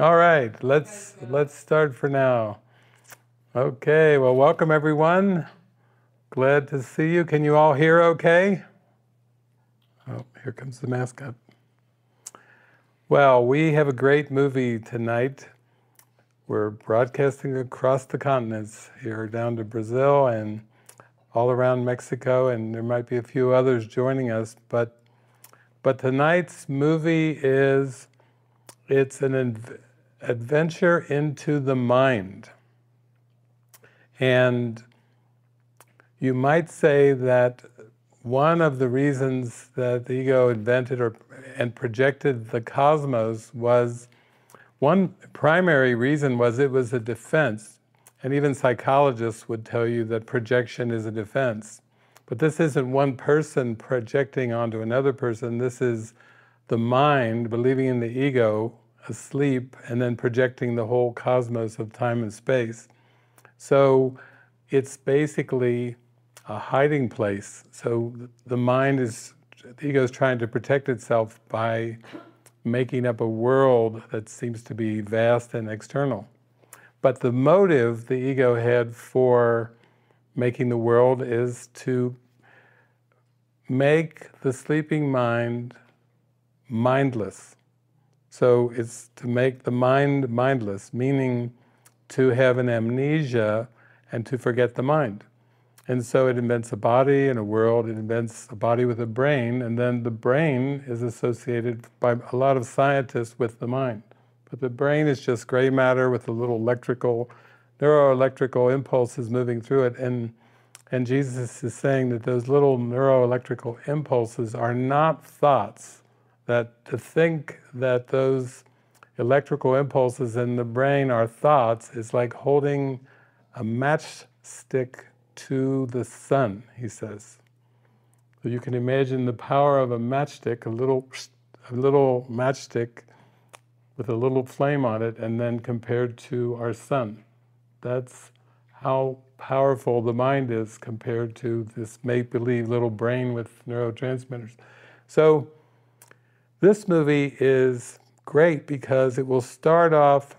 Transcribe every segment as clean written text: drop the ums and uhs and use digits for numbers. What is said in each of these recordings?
All right, let's start for now. Okay, well, welcome everyone. Glad to see you. Can you all hear okay? Oh, here comes the mascot. Well, we have a great movie tonight. We're broadcasting across the continents, here down to Brazil and all around Mexico, and there might be a few others joining us, but tonight's movie it's an adventure into the mind. And you might say that one of the reasons that the ego invented and projected the cosmos was, one primary reason was it was a defense. And even psychologists would tell you that projection is a defense. But this isn't one person projecting onto another person. This is the mind believing in the ego, asleep, and then projecting the whole cosmos of time and space. So it's basically a hiding place. So the ego is trying to protect itself by making up a world that seems to be vast and external. But the motive the ego had for making the world is to make the sleeping mind mindless. So it's to make the mind mindless, meaning to have an amnesia and to forget the mind. And so it invents a body and a world, it invents a body with a brain, and then the brain is associated by a lot of scientists with the mind. But the brain is just gray matter with a little neuro-electrical impulses moving through it. And Jesus is saying that those little neuro-electrical impulses are not thoughts. That to think that those electrical impulses in the brain are thoughts is like holding a matchstick to the sun, he says. So you can imagine the power of a matchstick, a little matchstick with a little flame on it, and then compared to our sun. That's how powerful the mind is compared to this make-believe little brain with neurotransmitters. So this movie is great because it will start off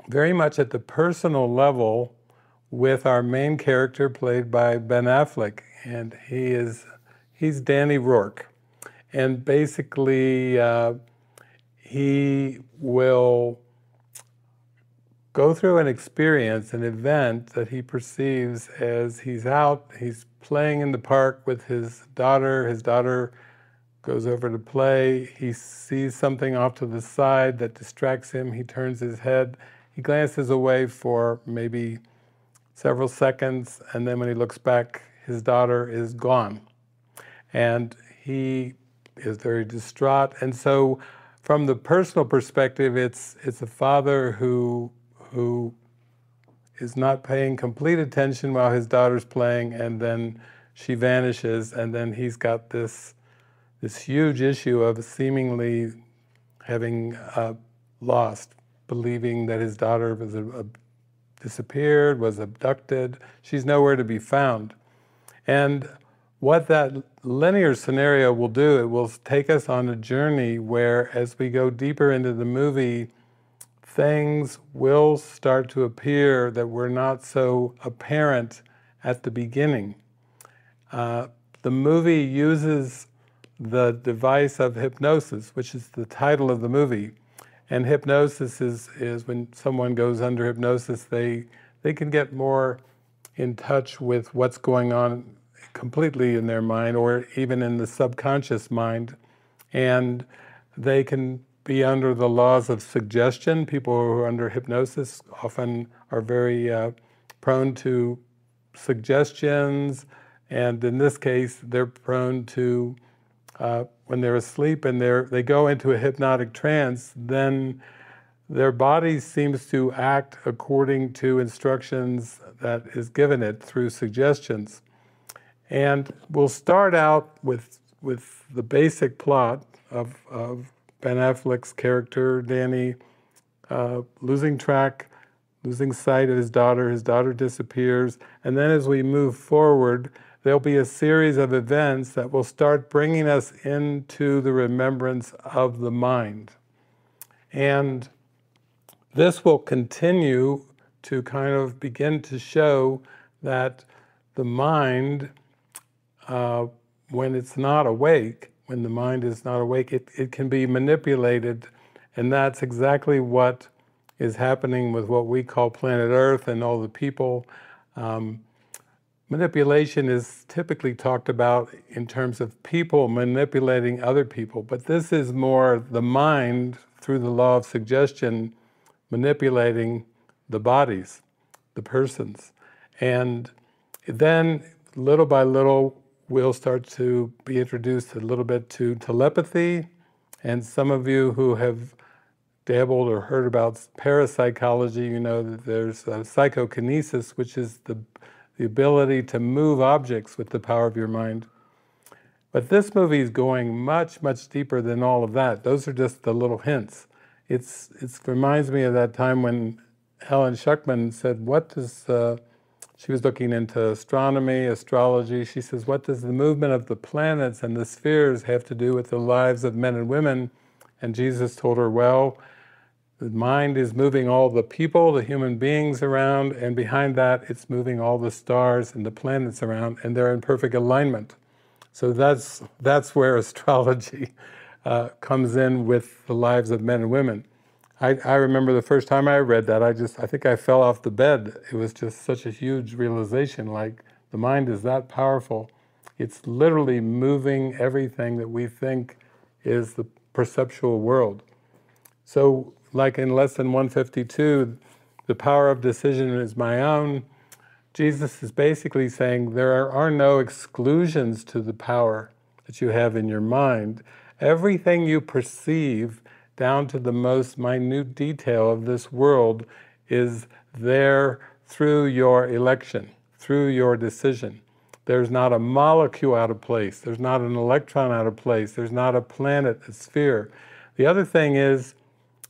very much at the personal level with our main character played by Ben Affleck, and he's Danny Rourke. And basically he will go through an experience, an event that he perceives as he's playing in the park with his daughter goes over to play, he sees something off to the side that distracts him, he turns his head, he glances away for maybe several seconds, and then when he looks back, his daughter is gone. And he is very distraught. And so from the personal perspective, it's a father who is not paying complete attention while his daughter's playing, and then she vanishes, and then he's got this huge issue of seemingly having lost, believing that his daughter was disappeared, was abducted. She's nowhere to be found. And what that linear scenario will do, it will take us on a journey where, as we go deeper into the movie, things will start to appear that were not so apparent at the beginning. The movie uses the device of hypnosis, which is the title of the movie. And hypnosis is when someone goes under hypnosis, they can get more in touch with what's going on completely in their mind, or even in the subconscious mind. And they can be under the laws of suggestion. People who are under hypnosis often are very prone to suggestions, and in this case, they're prone to when they're asleep and they go into a hypnotic trance, then their body seems to act according to instructions that is given it through suggestions. And we'll start out with the basic plot of Ben Affleck's character, Danny, losing sight of his daughter disappears, and then as we move forward, there'll be a series of events that will start bringing us into the remembrance of the mind. And this will continue to kind of begin to show that the mind, when it's not awake, when the mind is not awake, it can be manipulated, and that's exactly what is happening with what we call planet Earth and all the people. Manipulation is typically talked about in terms of people manipulating other people, but this is more the mind, through the law of suggestion, manipulating the bodies, the persons. And then, little by little, we'll start to be introduced a little bit to telepathy, and some of you who have dabbled or heard about parapsychology, you know that there's psychokinesis, which is the ability to move objects with the power of your mind. But this movie is going much, much deeper than all of that. Those are just the little hints. It reminds me of that time when Helen Schuckman said, she was looking into astronomy, astrology. She says, what does the movement of the planets and the spheres have to do with the lives of men and women? And Jesus told her, well, the mind is moving all the people, the human beings around, and behind that it's moving all the stars and the planets around, and they're in perfect alignment. So that's where astrology comes in with the lives of men and women. I remember the first time I read that, I think I fell off the bed. It was just such a huge realization, like the mind is that powerful. It's literally moving everything that we think is the perceptual world. So, like in Lesson 152, the power of decision is my own. Jesus is basically saying there are no exclusions to the power that you have in your mind. Everything you perceive, down to the most minute detail of this world, is there through your election, through your decision. There's not a molecule out of place. There's not an electron out of place. There's not a planet, a sphere. The other thing is,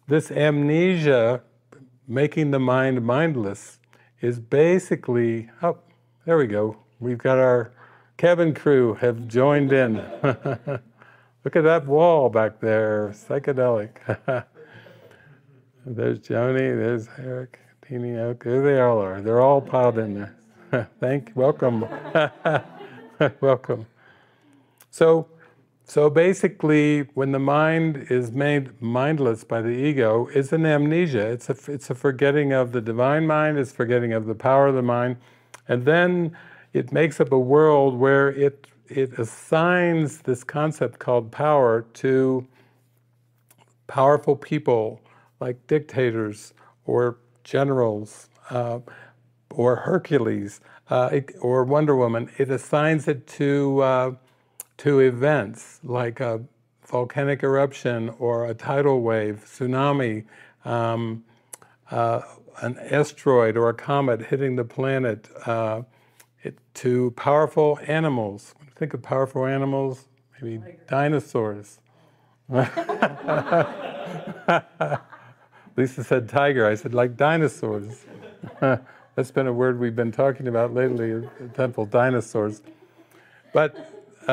this amnesia, making the mind mindless, is basically, oh, there we go. We've got our cabin crew have joined in. Look at that wall back there, psychedelic. There's Joni, there's Eric, Teeny Oak, there they all are. They're all piled in there. Welcome. Welcome. So basically, when the mind is made mindless by the ego, it's an amnesia. It's a forgetting of the divine mind, it's forgetting of the power of the mind, and then it makes up a world where it assigns this concept called power to powerful people like dictators or generals or Hercules or Wonder Woman. It assigns it to events like a volcanic eruption or a tidal wave, tsunami, an asteroid or a comet hitting the planet, to powerful animals. When you think of powerful animals, maybe dinosaurs. Lisa said tiger, I said like dinosaurs. That's been a word we've been talking about lately at the temple, dinosaurs. But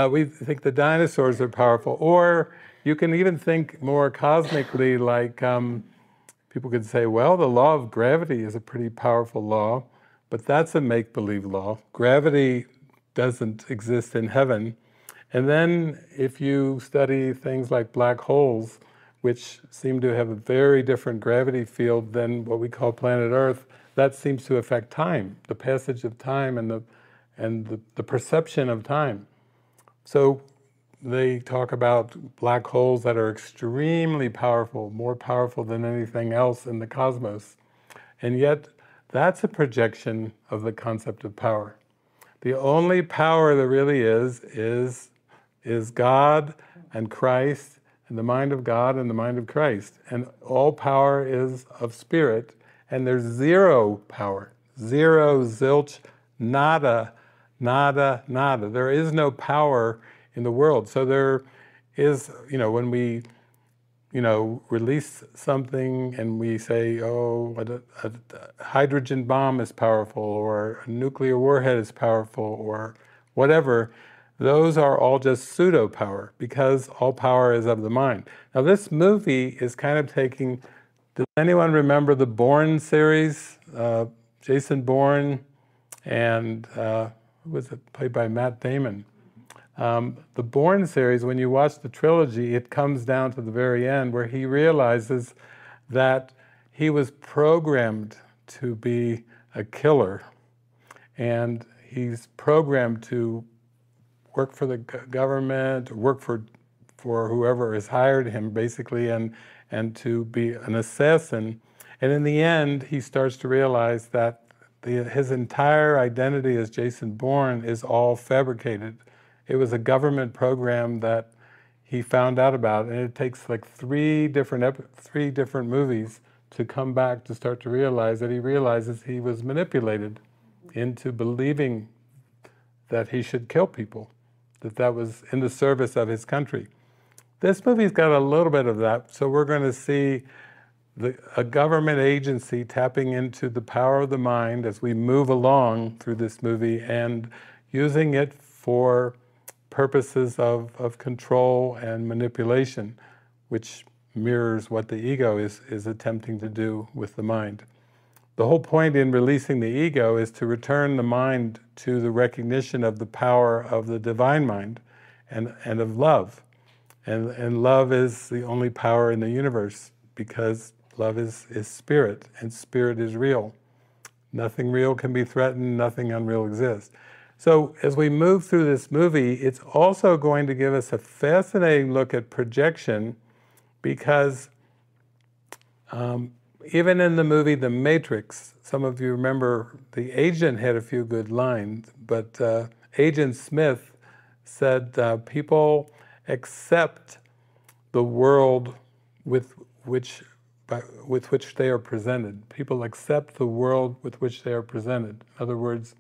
we think the dinosaurs are powerful, or you can even think more cosmically, like people could say, well, the law of gravity is a pretty powerful law, but that's a make-believe law. Gravity doesn't exist in heaven. And then if you study things like black holes, which seem to have a very different gravity field than what we call planet Earth, that seems to affect time, the passage of time and the perception of time. So they talk about black holes that are extremely powerful, more powerful than anything else in the cosmos. And yet, that's a projection of the concept of power. The only power there really is God and Christ, and the mind of God and the mind of Christ. And all power is of spirit, and there's zero power. Zero, zilch, nada, nada, nada. There is no power in the world. So there is, when we, release something and we say, oh, a hydrogen bomb is powerful, or a nuclear warhead is powerful, or whatever, those are all just pseudo-power, because all power is of the mind. Now this movie is kind of taking Does anyone remember the Bourne series? Jason Bourne and who was it, played by Matt Damon? The Bourne series, when you watch the trilogy, it comes down to the very end where he realizes that he was programmed to be a killer, and he's programmed to work for the government, or work for whoever has hired him, basically, and to be an assassin. And in the end, he starts to realize that his entire identity as Jason Bourne is all fabricated. It was a government program that he found out about, and it takes like three different movies to come back to start to realize that he realizes he was manipulated into believing that he should kill people, that was in the service of his country. This movie's got a little bit of that, so we're going to see a government agency tapping into the power of the mind as we move along through this movie and using it for purposes of control and manipulation, which mirrors what the ego is attempting to do with the mind. The whole point in releasing the ego is to return the mind to the recognition of the power of the divine mind and of love. And love is the only power in the universe, because love is spirit, and spirit is real. Nothing real can be threatened, nothing unreal exists. So as we move through this movie, it's also going to give us a fascinating look at projection, because even in the movie The Matrix, some of you remember the agent had a few good lines, but Agent Smith said people accept the world with which they are presented. People accept the world with which they are presented. In other words,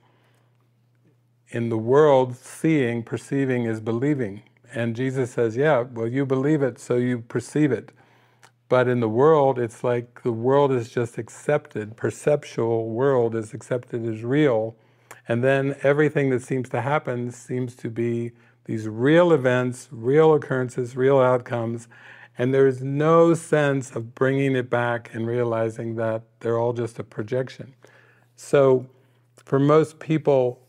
in the world, seeing, perceiving is believing. And Jesus says, yeah, well, you believe it, so you perceive it. But in the world, it's like the world is just accepted. Perceptual world is accepted as real. And then everything that seems to happen seems to be these real events, real occurrences, real outcomes. And there's no sense of bringing it back and realizing that they're all just a projection. So for most people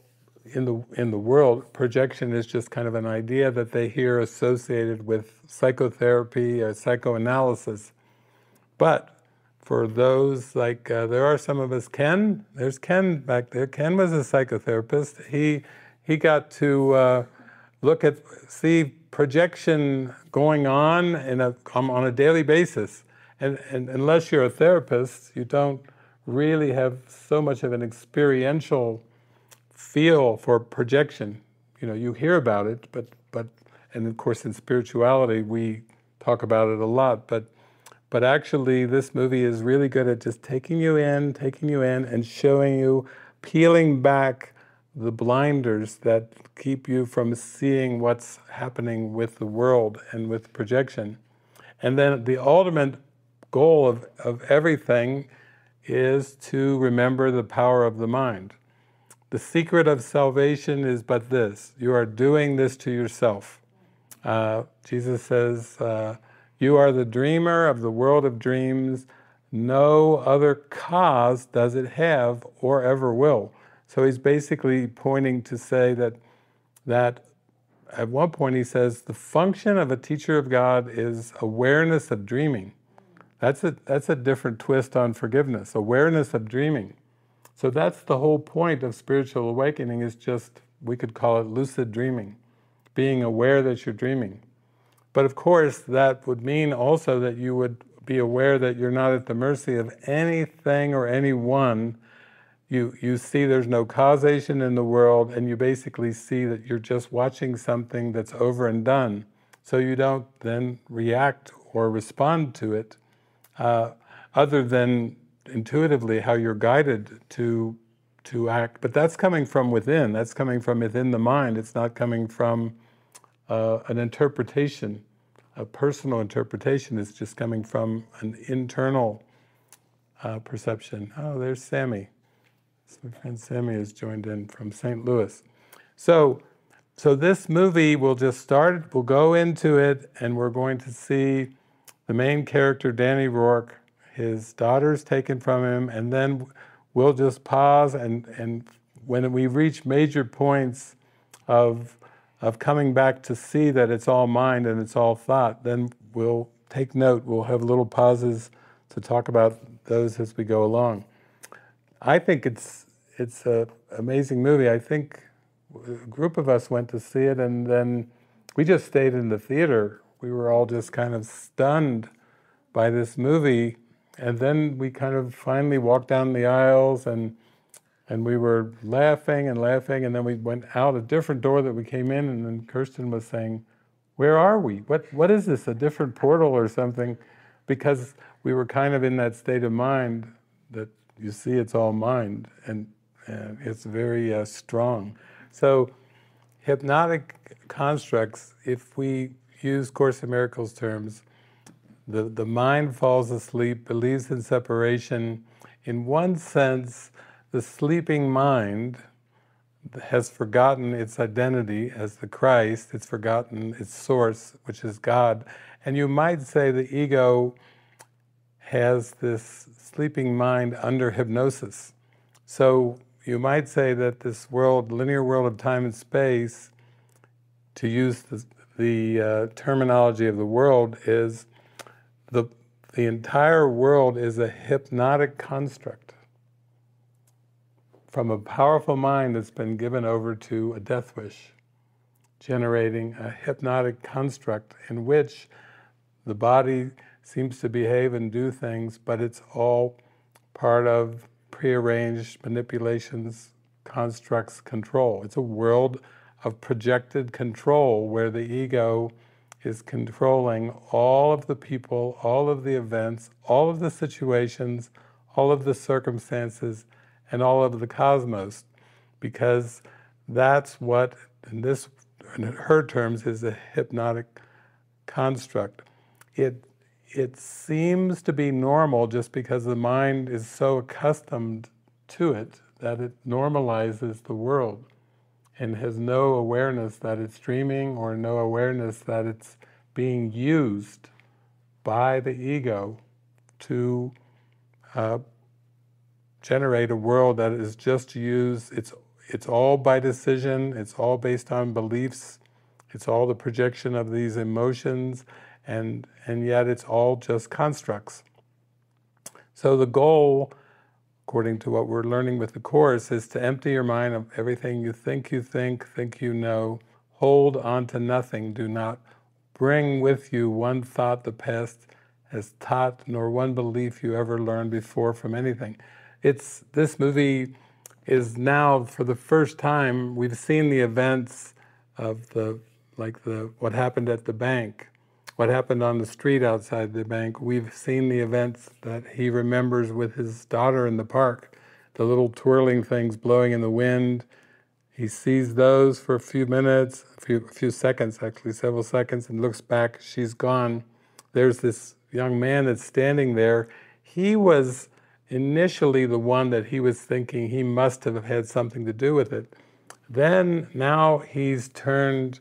in the world, projection is just kind of an idea that they hear associated with psychotherapy or psychoanalysis. But for those, like there are some of us, there's Ken back there. Ken was a psychotherapist. He got to see projection going on on a daily basis. And unless you're a therapist, you don't really have so much of an experiential feel for projection. You know, you hear about it, but and of course in spirituality we talk about it a lot, but actually this movie is really good at just taking you in and showing you, peeling back the blinders that keep you from seeing what's happening with the world and with projection. And then the ultimate goal of everything is to remember the power of the mind. The secret of salvation is but this: you are doing this to yourself. Jesus says, you are the dreamer of the world of dreams. No other cause does it have or ever will. So he's basically pointing to say that at one point he says the function of a teacher of God is awareness of dreaming. That's a different twist on forgiveness, awareness of dreaming. So that's the whole point of spiritual awakening, is just, we could call it lucid dreaming, being aware that you're dreaming. But of course, that would mean also that you would be aware that you're not at the mercy of anything or anyone. You see there's no causation in the world, and you basically see that you're just watching something that's over and done. So you don't then react or respond to it, other than intuitively how you're guided to act. But that's coming from within. That's coming from within the mind. It's not coming from an interpretation, a personal interpretation. It's just coming from an internal perception. Oh, there's Sammy. My friend Sammy has joined in from St. Louis. So this movie will just start, we'll go into it, and we're going to see the main character, Danny Rourke. his daughter's taken from him, and then we'll just pause, and when we reach major points of coming back to see that it's all mind and it's all thought, then we'll take note. We'll have little pauses to talk about those as we go along. I think it's an amazing movie. I think a group of us went to see it, and then we just stayed in the theater. We were all just kind of stunned by this movie, and then we kind of finally walked down the aisles, and we were laughing and laughing, and then we went out a different door that we came in, and then Kirsten was saying, "Where are we? What is this, a different portal or something?" Because we were kind of in that state of mind that you see it's all mind, and it's very strong. So hypnotic constructs, if we use Course in Miracles terms, the mind falls asleep, believes in separation. In one sense, the sleeping mind has forgotten its identity as the Christ, it's forgotten its source, which is God. And you might say the ego has this sleeping mind under hypnosis. So you might say that this world, linear world of time and space, to use the terminology of the world, is the entire world is a hypnotic construct from a powerful mind that's been given over to a death wish, generating a hypnotic construct in which the body seems to behave and do things, but it's all part of prearranged manipulations, constructs, control. It's a world of projected control where the ego is controlling all of the people, all of the events, all of the situations, all of the circumstances, and all of the cosmos, because that's what, in her terms, is a hypnotic construct. It seems to be normal just because the mind is so accustomed to it that it normalizes the world and has no awareness that it's dreaming or no awareness that it's being used by the ego to generate a world that is just used. It's all by decision, it's all based on beliefs, it's all the projection of these emotions, and yet it's all just constructs. So the goal, according to what we're learning with the Course, is to empty your mind of everything you think you know, hold on to nothing, do not bring with you one thought the past has taught, nor one belief you ever learned before from anything. This movie is now, for the first time, we've seen the events of what happened at the bank, what happened on the street outside the bank. We've seen the events that he remembers with his daughter in the park, the little twirling things blowing in the wind. He sees those for a few minutes, a few seconds actually, several seconds, and looks back, she's gone. There's this young man that's standing there. He was initially the one that he was thinking he must have had something to do with it. Then, now he's turned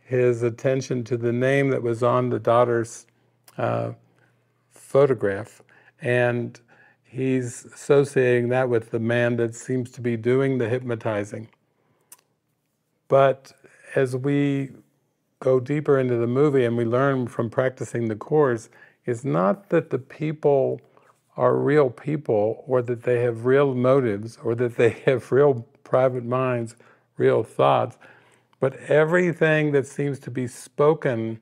his attention to the name that was on the daughter's photograph, and he's associating that with the man that seems to be doing the hypnotizing. But as we go deeper into the movie and we learn from practicing the Course, it's not that the people are real people, or that they have real motives, or that they have real private minds, real thoughts, but everything that seems to be spoken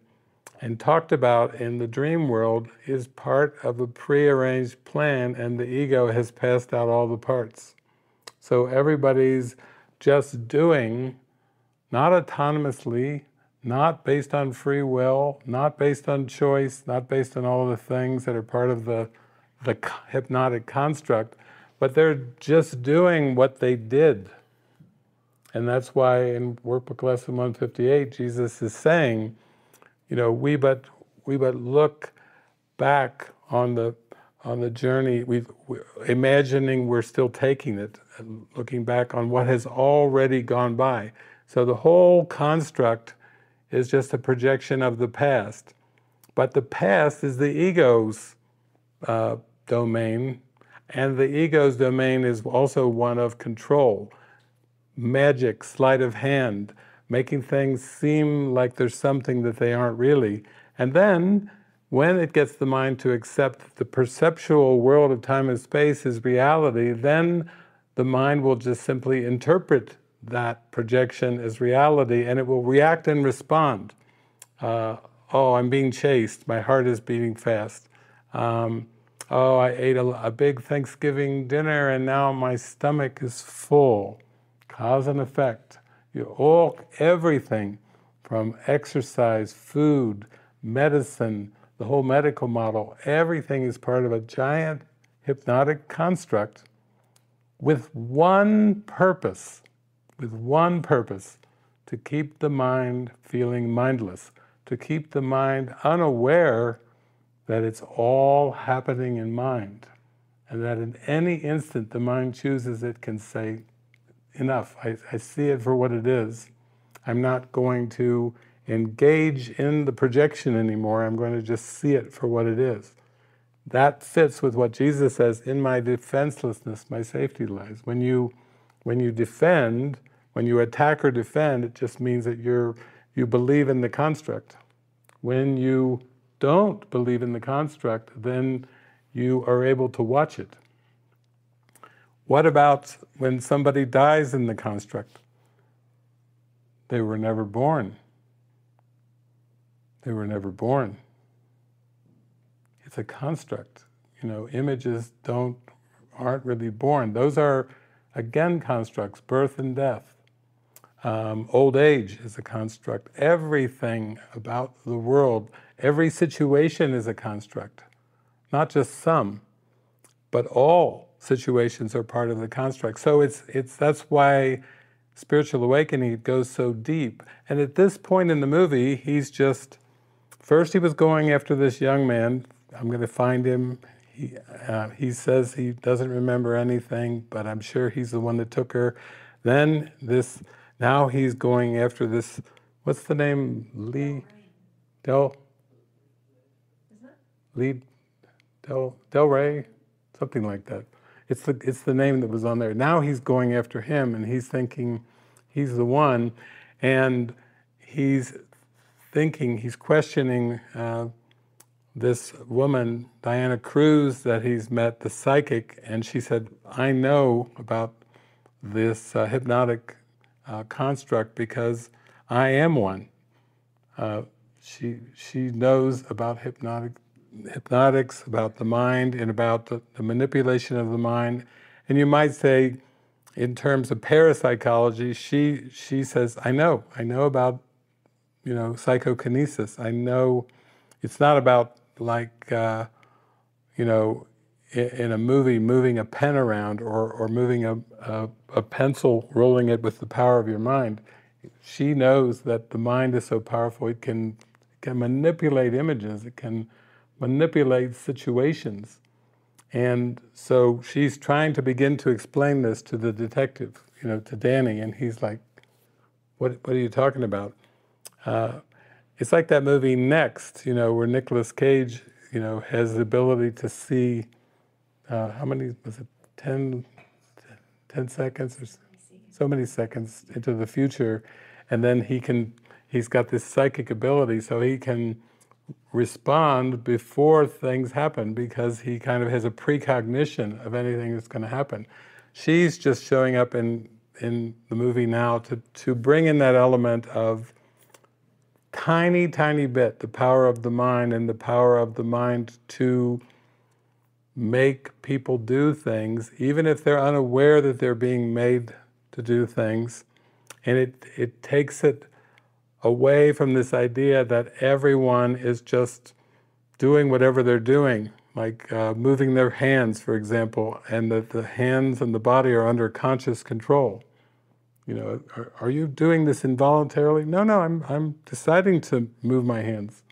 and talked about in the dream world is part of a prearranged plan, and the ego has passed out all the parts. So everybody's just doing, not autonomously, not based on free will, not based on choice, not based on all the things that are part of the hypnotic construct, but they're just doing what they did. And that's why in Workbook Lesson 158, Jesus is saying, we but look back on the journey, imagining we're still taking it, and looking back on what has already gone by. So the whole construct is just a projection of the past. But the past is the ego's domain, and the ego's domain is also one of control, magic, sleight of hand, making things seem like there's something that they aren't really. And then, when it gets the mind to accept that the perceptual world of time and space is reality, then the mind will just simply interpret that projection as reality, and it will react and respond. Oh, I'm being chased, my heart is beating fast. Oh, I ate a big Thanksgiving dinner and now my stomach is full. Cause and effect. Everything from exercise, food, medicine, the whole medical model, everything is part of a giant hypnotic construct with one purpose, to keep the mind feeling mindless, to keep the mind unaware that it's all happening in mind, and that in any instant the mind chooses, it can say, enough, I see it for what it is. I'm not going to engage in the projection anymore, I'm going to just see it for what it is. That fits with what Jesus says, in my defenselessness, my safety lies. When you defend, when you attack or defend, it just means that you believe in the construct. When you don't believe in the construct, then you are able to watch it. What about when somebody dies in the construct? They were never born. They were never born. It's a construct. Images aren't really born. Those are, again, constructs, birth and death. Old age is a construct. Everything about the world, every situation is a construct. Not just some, but all situations are part of the construct. So that's why spiritual awakening, it goes so deep. And at this point in the movie, first he was going after this young man. I'm going to find him. He says he doesn't remember anything, but I'm sure he's the one that took her. Then now he's going after this, what's the name? Del Rey? Something like that. It's the name that was on there. Now he's going after him, and he's thinking he's the one, and he's questioning this woman, Diana Cruz, that he's met, the psychic, and she said, I know about this hypnotic construct because I am one. She knows about hypnotics, about the mind, and about the manipulation of the mind. And you might say, in terms of parapsychology, she says, I know about psychokinesis. I know it's not about in a movie moving a pen around or moving a pencil, rolling it with the power of your mind. She knows that the mind is so powerful, it can manipulate images, it can manipulate situations. And so she's trying to begin to explain this to the detective, to Danny, and he's like, what are you talking about? It's like that movie Next, where Nicolas Cage, has the ability to see, how many, was it 10 seconds or so many seconds into the future, and then he's got this psychic ability, so he can respond before things happen because he kind of has a precognition of anything that's going to happen. She's just showing up in the movie now to bring in that element of tiny bit, the power of the mind, and the power of the mind to make people do things, even if they're unaware that they're being made to do things. And it takes it away from this idea that everyone is just doing whatever they're doing, like moving their hands, for example, and that the hands and the body are under conscious control. Are you doing this involuntarily? No, I'm deciding to move my hands.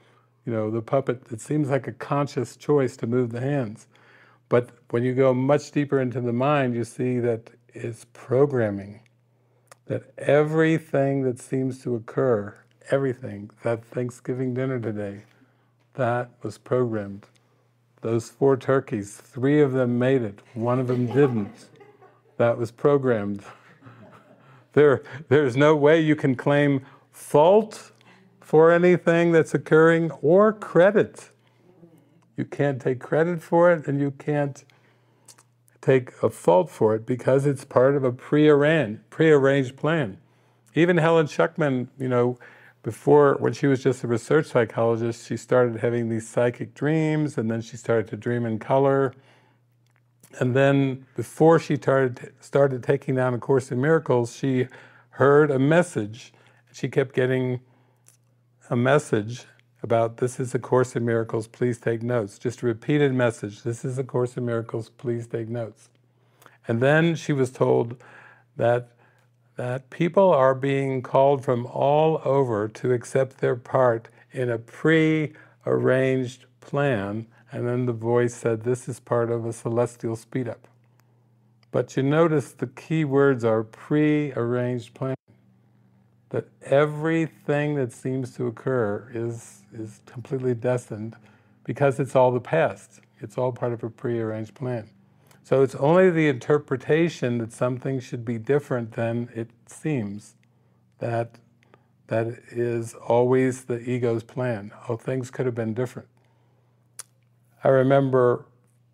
The puppet, it seems like a conscious choice to move the hands. But when you go much deeper into the mind, you see that it's programming. That everything that seems to occur, everything, that Thanksgiving dinner today, that was programmed. those 4 turkeys, 3 of them made it, 1 of them didn't. That was programmed. There's no way you can claim fault for anything that's occurring or credit. You can't take credit for it, and you can't take a fault for it because it's part of a prearranged plan. Even Helen Schuckman, before, when she was just a research psychologist, she started having these psychic dreams, and then she started to dream in color. And then before she started taking down A Course in Miracles, she heard a message. She kept getting a message about, this is A Course in Miracles, please take notes. Just a repeated message, this is A Course in Miracles, please take notes. And then she was told that people are being called from all over to accept their part in a pre-arranged plan. And then the voice said, this is part of a celestial speed-up. But you notice the key words are pre-arranged plan. That everything that seems to occur is completely destined because it's all the past. It's all part of a pre-arranged plan. So it's only the interpretation that something should be different than it seems that is always the ego's plan. Oh, things could have been different. I remember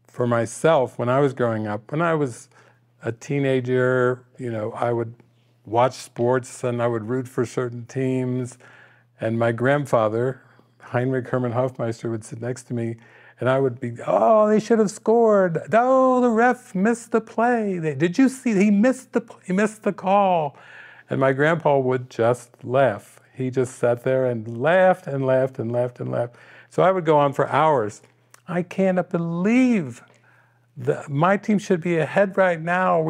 for myself, when I was growing up, when I was a teenager, I would watch sports and I would root for certain teams. And my grandfather, Heinrich Hermann Hofmeister, would sit next to me, and I would be, oh, they should have scored. Oh, the ref missed the play. Did you see? He missed the call. And my grandpa would just laugh. He just sat there and laughed and laughed and laughed and laughed. So I would go on for hours. I can't believe my team should be ahead right now.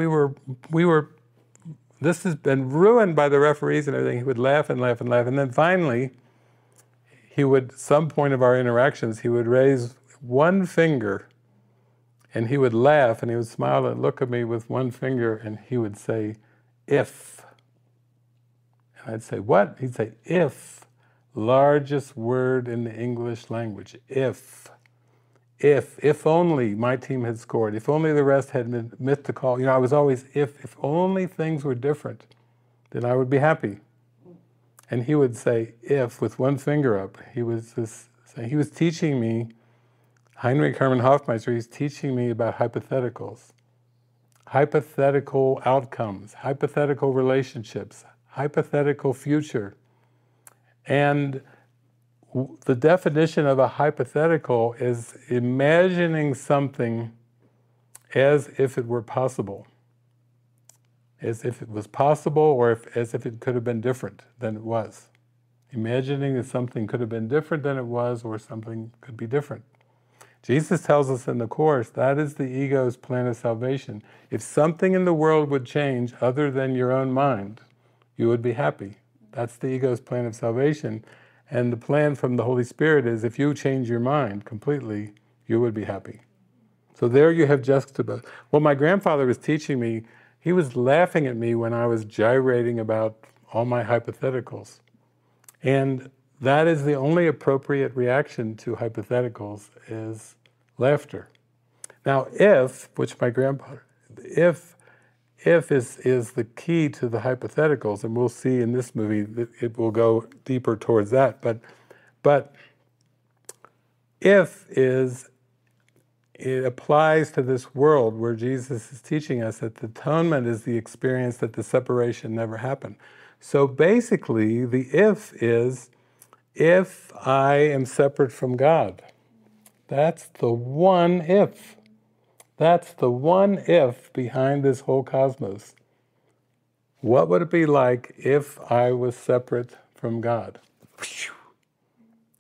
This has been ruined by the referees and everything. He would laugh and laugh and laugh. And then finally, some point of our interactions, he would raise one finger and he would laugh and he would smile and look at me with one finger and he would say, if. And I'd say, what? He'd say, if. Largest word in the English language, if. If only my team had scored, if only the rest had missed the call. I was always, if only things were different, then I would be happy. And he would say, if, with one finger up. He was teaching me, Heinrich Hermann Hofmeister, he's teaching me about hypotheticals. Hypothetical outcomes, hypothetical relationships, hypothetical future. And the definition of a hypothetical is imagining something as if it were possible. As if it was possible, or as if it could have been different than it was. Imagining that something could have been different than it was, or something could be different. Jesus tells us in the Course, that is the ego's plan of salvation. If something in the world would change other than your own mind, you would be happy. That's the ego's plan of salvation. And the plan from the Holy Spirit is, if you change your mind completely, you would be happy. So there you have juxtaposed. Well, my grandfather was teaching me, he was laughing at me when I was gyrating about all my hypotheticals. And that is the only appropriate reaction to hypotheticals, is laughter. Now, if, which my grandpa, if is the key to the hypotheticals, and we'll see in this movie that it will go deeper towards that, but if it applies to this world where Jesus is teaching us that the atonement is the experience that the separation never happened. So basically, the if is, if I am separate from God. That's the one if. That's the one if behind this whole cosmos. What would it be like if I was separate from God?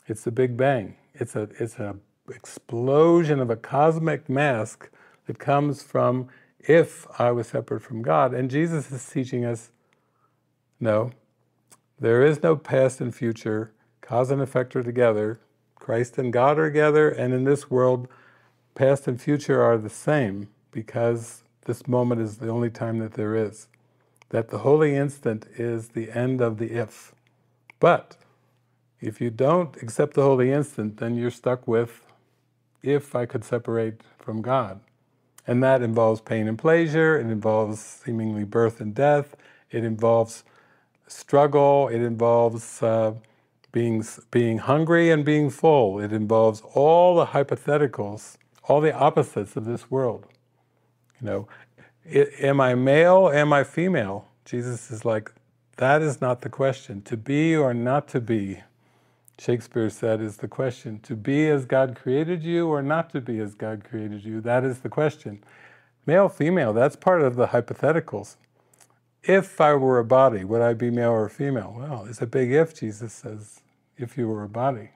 It's a big bang. It's an explosion of a cosmic mask that comes from if I was separate from God. And Jesus is teaching us, no, there is no past and future. Cause and effect are together. Christ and God are together, and in this world, past and future are the same, because this moment is the only time that there is. That the holy instant is the end of the if. But if you don't accept the holy instant, then you're stuck with if I could separate from God. And that involves pain and pleasure, it involves seemingly birth and death, it involves struggle, it involves being hungry and being full, it involves all the hypotheticals, all the opposites of this world. You know, am I male, am I female? Jesus is like, that is not the question. To be or not to be, Shakespeare said, is the question. To be as God created you or not to be as God created you, that is the question. Male, female, that's part of the hypotheticals. If I were a body, would I be male or female? Well, it's a big if, Jesus says, if you were a body.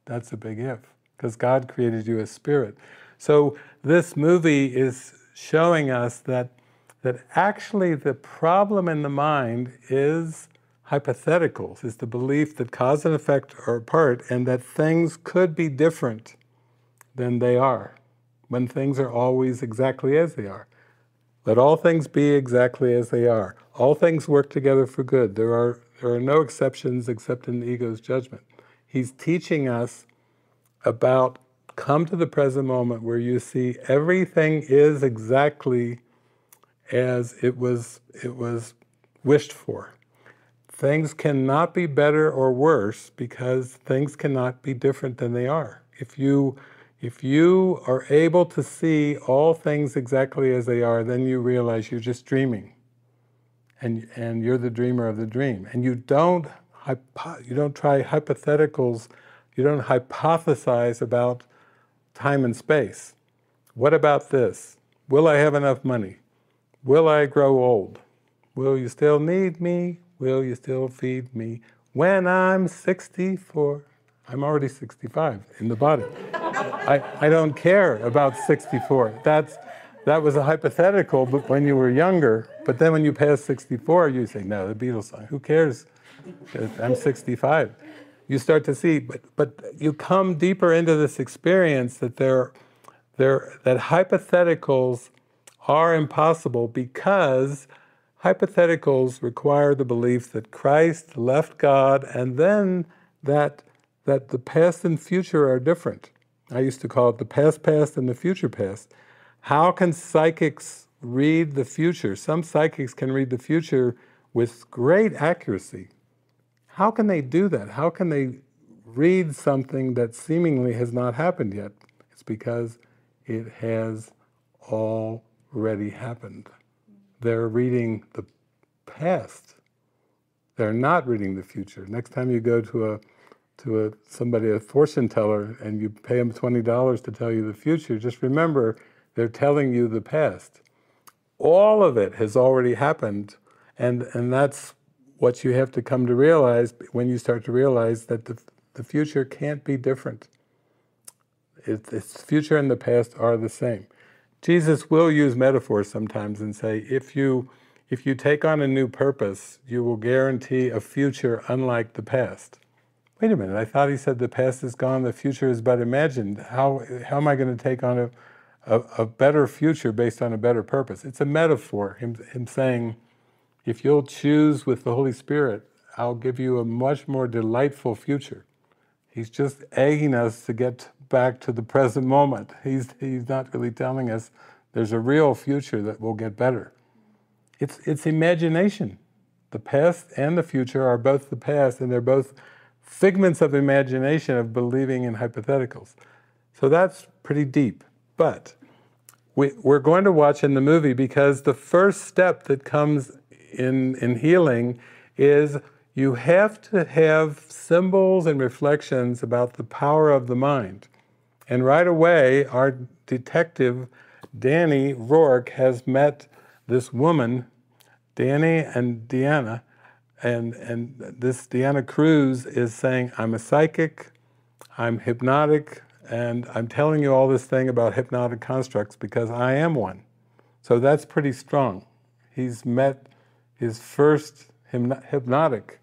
That's a big if, because God created you as spirit. So this movie is showing us that actually the problem in the mind is hypotheticals, is the belief that cause and effect are apart and that things could be different than they are, when things are always exactly as they are. Let all things be exactly as they are. All things work together for good. There are no exceptions except in the ego's judgment. He's teaching us about come to the present moment where you see everything is exactly as it was wished for. Things cannot be better or worse because things cannot be different than they are. If you are able to see all things exactly as they are, then you realize you're just dreaming, and you're the dreamer of the dream. And you don't try hypotheticals. You don't hypothesize about time and space. What about this? Will I have enough money? Will I grow old? Will you still need me? Will you still feed me when I'm 64? I'm already 65 in the body. I don't care about 64. That was a hypothetical but when you were younger, but then when you pass 64, you say, no, the Beatles song, who cares? I'm 65. You start to see, but you come deeper into this experience that that hypotheticals are impossible because hypotheticals require the belief that Christ left God and then that the past and future are different. I used to call it the past and the future past. How can psychics read the future? Some psychics can read the future with great accuracy. How can they do that? How can they read something that seemingly has not happened yet? It's because it has already happened. They're reading the past. They're not reading the future. Next time you go to a fortune teller, and you pay them $20 to tell you the future, just remember they're telling you the past. All of it has already happened, and that's what you have to come to realize when you start to realize that the future can't be different. Its future and the past are the same. Jesus will use metaphors sometimes and say, if you take on a new purpose, you will guarantee a future unlike the past. Wait a minute, I thought he said the past is gone, the future is but imagined. How am I going to take on a better future based on a better purpose? It's a metaphor, him saying, if you'll choose with the Holy Spirit, I'll give you a much more delightful future. He's just egging us to get back to the present moment. He's not really telling us there's a real future that will get better. It's imagination. The past and the future are both the past, and they're both figments of imagination of believing in hypotheticals. So that's pretty deep. But we're going to watch in the movie because the first step that comes in healing is you have to have symbols and reflections about the power of the mind. And right away, our detective, Danny Rourke, has met this woman, Danny and Deanna, and this Deanna Cruz is saying, I'm a psychic, I'm hypnotic, and I'm telling you all this thing about hypnotic constructs because I am one. So that's pretty strong. He's met his first hypnotic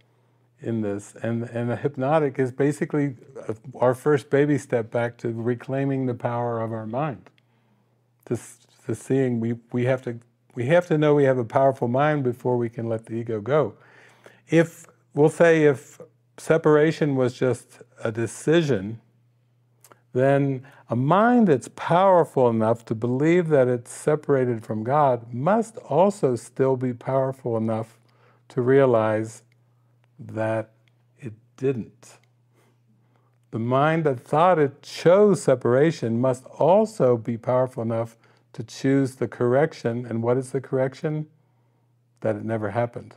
in this, and a hypnotic is basically our first baby step back to reclaiming the power of our mind, to seeing we have to know we have a powerful mind before we can let the ego go. We'll say if separation was just a decision, then a mind that's powerful enough to believe that it's separated from God must also still be powerful enough to realize that it didn't. The mind that thought it chose separation must also be powerful enough to choose the correction. And what is the correction? That it never happened.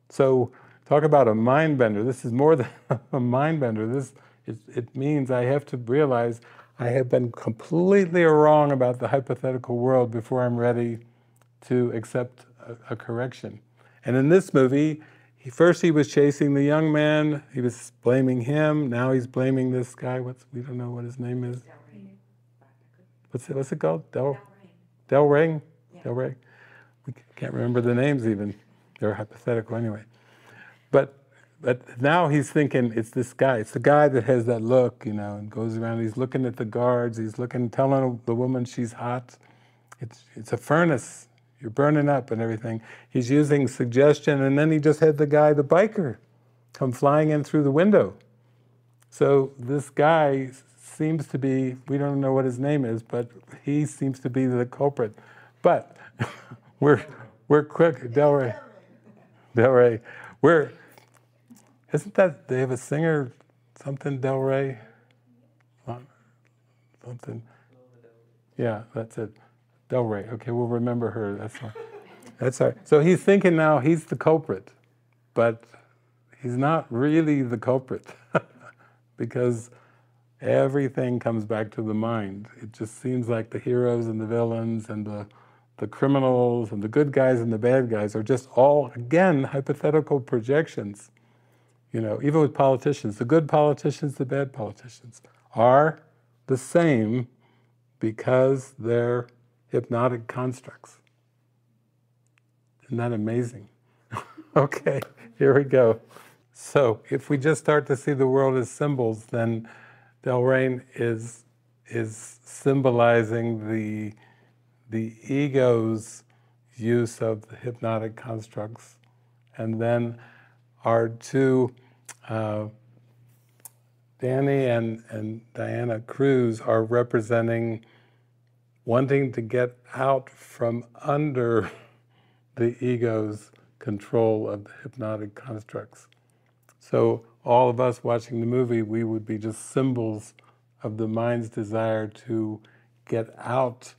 So, talk about a mind bender. This is more than a mind bender. It means I have to realize I have been completely wrong about the hypothetical world before I'm ready to accept a correction. And in this movie, first he was chasing the young man, he was blaming him, now he's blaming this guy, we don't know what his name is. What's it called? Del Ring? Yeah. Del Ring? We can't remember the names even. They're hypothetical anyway. But now he's thinking it's this guy. It's the guy that has that look, and goes around. He's looking at the guards. He's telling the woman she's hot. It's a furnace. You're burning up and everything. He's using suggestion, and then he just had the biker, come flying in through the window. So this guy seems to be, we don't know what his name is, but he seems to be the culprit. But we're quick, Del Rey. Isn't that, they have a singer, something Del Rey? Something. Yeah, that's it. Del Rey. Okay, we'll remember her. That's all right. So he's thinking now he's the culprit, but he's not really the culprit because everything comes back to the mind. It just seems like the heroes and the villains and the criminals and the good guys and the bad guys are just all, again, hypothetical projections. Even with politicians, the good politicians, the bad politicians are the same because they're hypnotic constructs. Isn't that amazing? Okay, here we go. So if we just start to see the world as symbols, then Del Rey is symbolizing the ego's use of the hypnotic constructs, and then our two, Danny and Diana Cruz, are representing wanting to get out from under the ego's control of the hypnotic constructs. So all of us watching the movie, we would be just symbols of the mind's desire to get out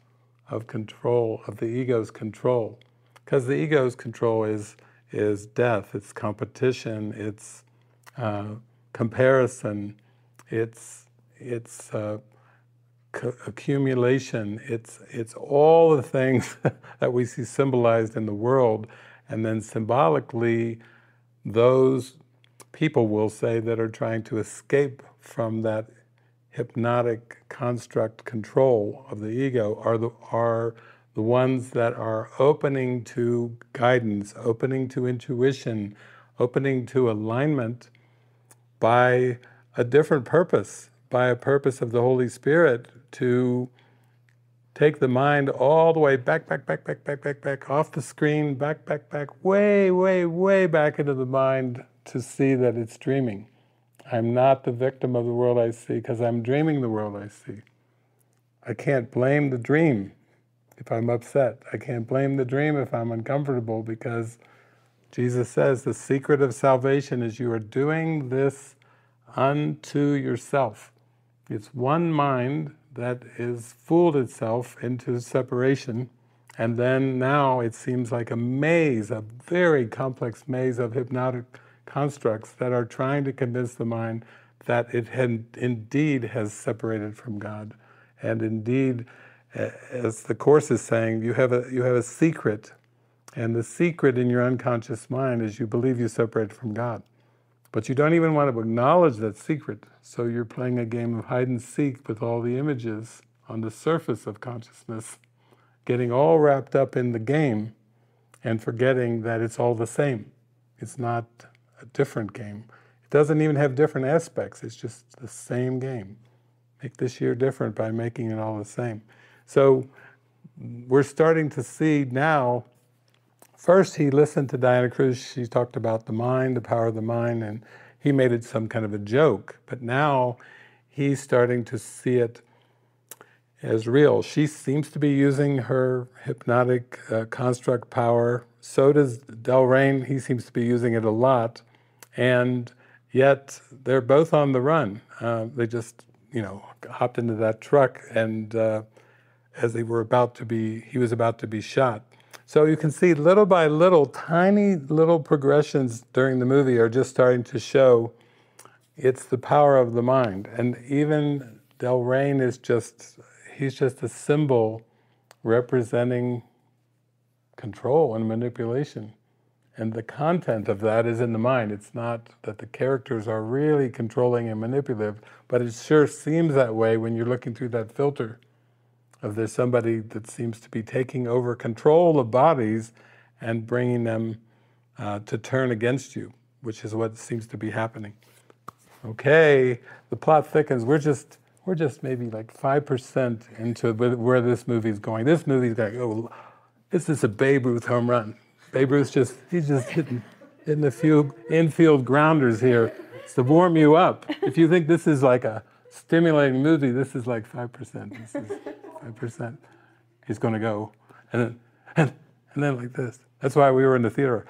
of control, of the ego's control. Because the ego's control is death, it's competition, it's comparison, it's accumulation, it's all the things that we see symbolized in the world, and then symbolically those people, will say, that are trying to escape from that hypnotic construct control of the ego are the ones that are opening to guidance, opening to intuition, opening to alignment by a different purpose, by a purpose of the Holy Spirit to take the mind all the way back off the screen, back, way back into the mind to see that it's dreaming. I'm not the victim of the world I see because I'm dreaming the world I see. I can't blame the dream if I'm upset. I can't blame the dream if I'm uncomfortable, because Jesus says the secret of salvation is you are doing this unto yourself. It's one mind that is fooled itself into separation, and then now it seems like a maze, a very complex maze of hypnotic constructs that are trying to convince the mind that it indeed has separated from God. And indeed, as the Course is saying, you have a secret, and the secret in your unconscious mind is you believe you separated from God. But you don't even want to acknowledge that secret, so you're playing a game of hide and seek with all the images on the surface of consciousness, getting all wrapped up in the game and forgetting that it's all the same. It's not a different game. It doesn't even have different aspects, it's just the same game. Make this year different by making it all the same. So we're starting to see now, first he listened to Diana Cruz, she talked about the mind, the power of the mind, and he made it some kind of a joke. But now he's starting to see it as real. She seems to be using her hypnotic construct power. So does Del Rey. He seems to be using it a lot. And yet they're both on the run. They just, hopped into that truck, and as he was about to be shot. So you can see little by little, tiny little progressions during the movie are just starting to show it's the power of the mind. And even Del Rey he's just a symbol representing control and manipulation. And the content of that is in the mind. It's not that the characters are really controlling and manipulative, but it sure seems that way when you're looking through that filter of there's somebody that seems to be taking over control of bodies and bringing them to turn against you, which is what seems to be happening. Okay, the plot thickens. We're just maybe like 5% into where this movie's going. This movie's going to go, this is a Babe Ruth home run. Babe Ruth's he's just hitting a few infield grounders here to warm you up. If you think this is like a stimulating movie, this is like 5%. This is 5%. He's going to go, and then like this. That's why we were in the theater.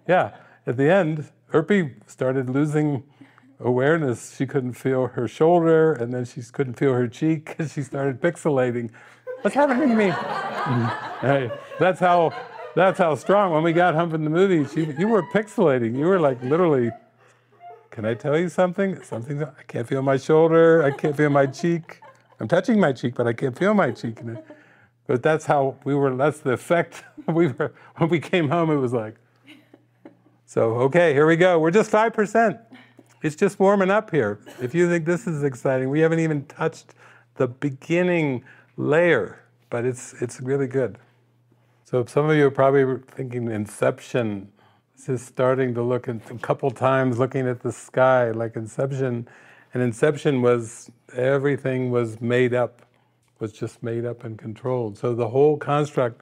Yeah. At the end, Urpi started losing awareness. She couldn't feel her shoulder, and then she couldn't feel her cheek, and she started pixelating. What's happening to me? Hey, that's how strong. When we got home from the movie, you were pixelating. You were like literally, can I tell you something? I can't feel my shoulder. I can't feel my cheek. I'm touching my cheek, but I can't feel my cheek. But that's how we were. That's the effect we were. When we came home, it was like. So, okay, here we go. We're just 5%. It's just warming up here. If you think this is exciting, we haven't even touched the beginning layer, but it's really good. So some of you are probably thinking Inception. This is starting to look a couple times looking at the sky like Inception. And Inception was, everything was made up, was just made up and controlled. So the whole construct,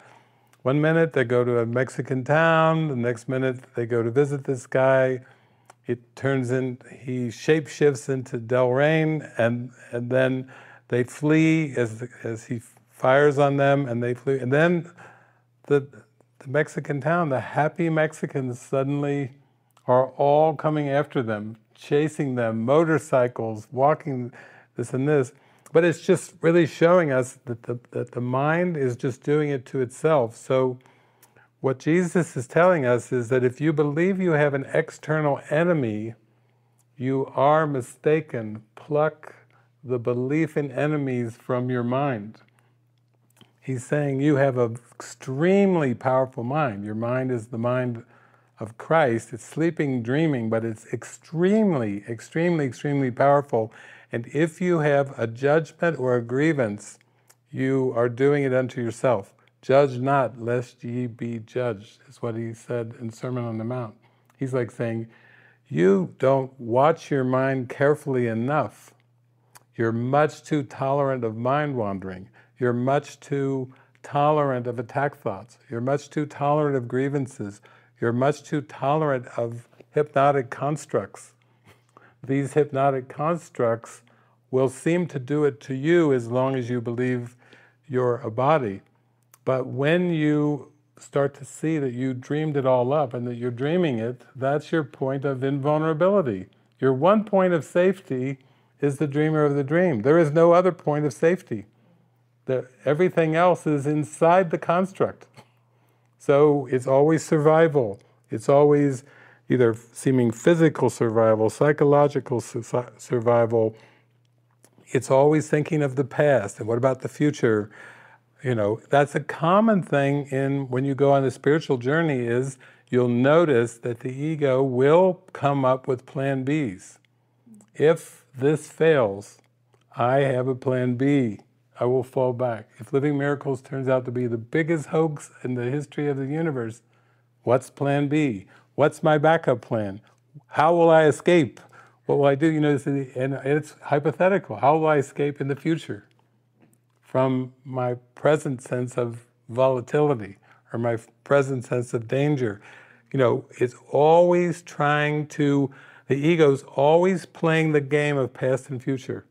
one minute they go to a Mexican town, the next minute they go to visit this guy. It turns in, he shapeshifts into Del Rey, and then they flee as he fires on them, and they flee. And then the Mexican town, the happy Mexicans suddenly are all coming after them, chasing them, motorcycles, walking, this and this. But it's just really showing us that the mind is just doing it to itself. So what Jesus is telling us is that if you believe you have an external enemy, you are mistaken. Pluck the belief in enemies from your mind. He's saying you have an extremely powerful mind. Your mind is the mind of Christ. It's sleeping, dreaming, but it's extremely, extremely, extremely powerful. And if you have a judgment or a grievance, you are doing it unto yourself. Judge not, lest ye be judged, is what he said in Sermon on the Mount. He's like saying, you don't watch your mind carefully enough. You're much too tolerant of mind wandering. You're much too tolerant of attack thoughts. You're much too tolerant of grievances. You're much too tolerant of hypnotic constructs. These hypnotic constructs will seem to do it to you as long as you believe you're a body. But when you start to see that you dreamed it all up and that you're dreaming it, that's your point of invulnerability. Your one point of safety is the dreamer of the dream. There is no other point of safety. Everything else is inside the construct. So it's always survival. It's always either seeming physical survival, psychological survival. It's always thinking of the past and what about the future. That's a common thing when you go on a spiritual journey is you'll notice that the ego will come up with plan Bs. If this fails, I have a plan B. I will fall back. If Living Miracles turns out to be the biggest hoax in the history of the universe, what's plan B? What's my backup plan? How will I escape? What will I do? And it's hypothetical. How will I escape in the future from my present sense of volatility or my present sense of danger? It's always trying to, The ego's always playing the game of past and future.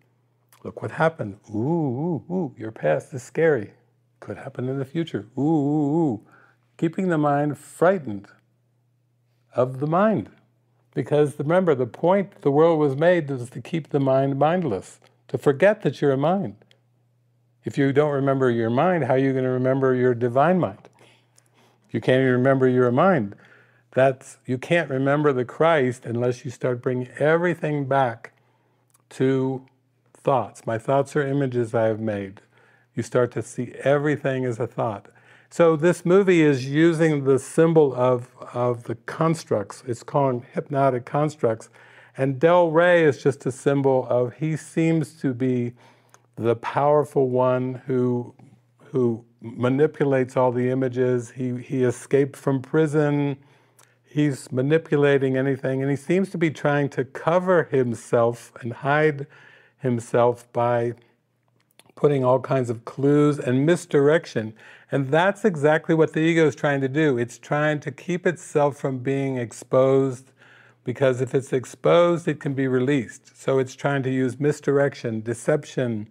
Look what happened. Ooh, ooh, ooh, your past is scary. Could happen in the future. Ooh, ooh, ooh. Keeping the mind frightened of the mind. Because remember, the point the world was made was to keep the mind mindless, to forget that you're a mind. If you don't remember your mind, how are you going to remember your divine mind? If you can't even remember your mind, you can't remember the Christ unless you start bringing everything back to thoughts. My thoughts are images I have made. You start to see everything as a thought. So this movie is using the symbol of the constructs. It's called hypnotic constructs. And Del Rey is just a symbol of, he seems to be the powerful one who manipulates all the images. He escaped from prison. He's manipulating anything, and he seems to be trying to cover himself and hide himself by putting all kinds of clues and misdirection. And that's exactly what the ego is trying to do. It's trying to keep itself from being exposed, because if it's exposed, it can be released. So it's trying to use misdirection, deception.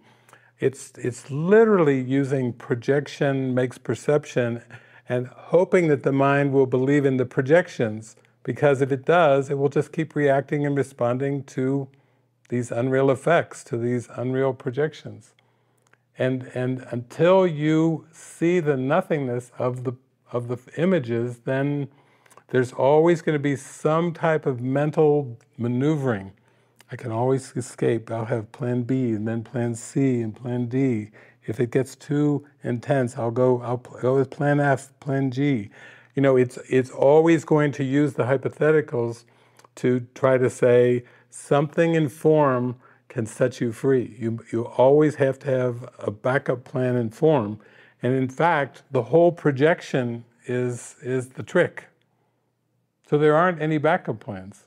It's literally using projection makes perception, and hoping that the mind will believe in the projections, because if it does, it will just keep reacting and responding to these unreal effects, to these unreal projections. And until you see the nothingness of the images, then there's always going to be some type of mental maneuvering. I can always escape. I'll have plan B, and then plan C, and plan D. If it gets too intense, I'll go with plan F, plan G. You know, it's always going to use the hypotheticals to try to say something in form can set you free. You always have to have a backup plan in form. And in fact, the whole projection is the trick. So there aren't any backup plans.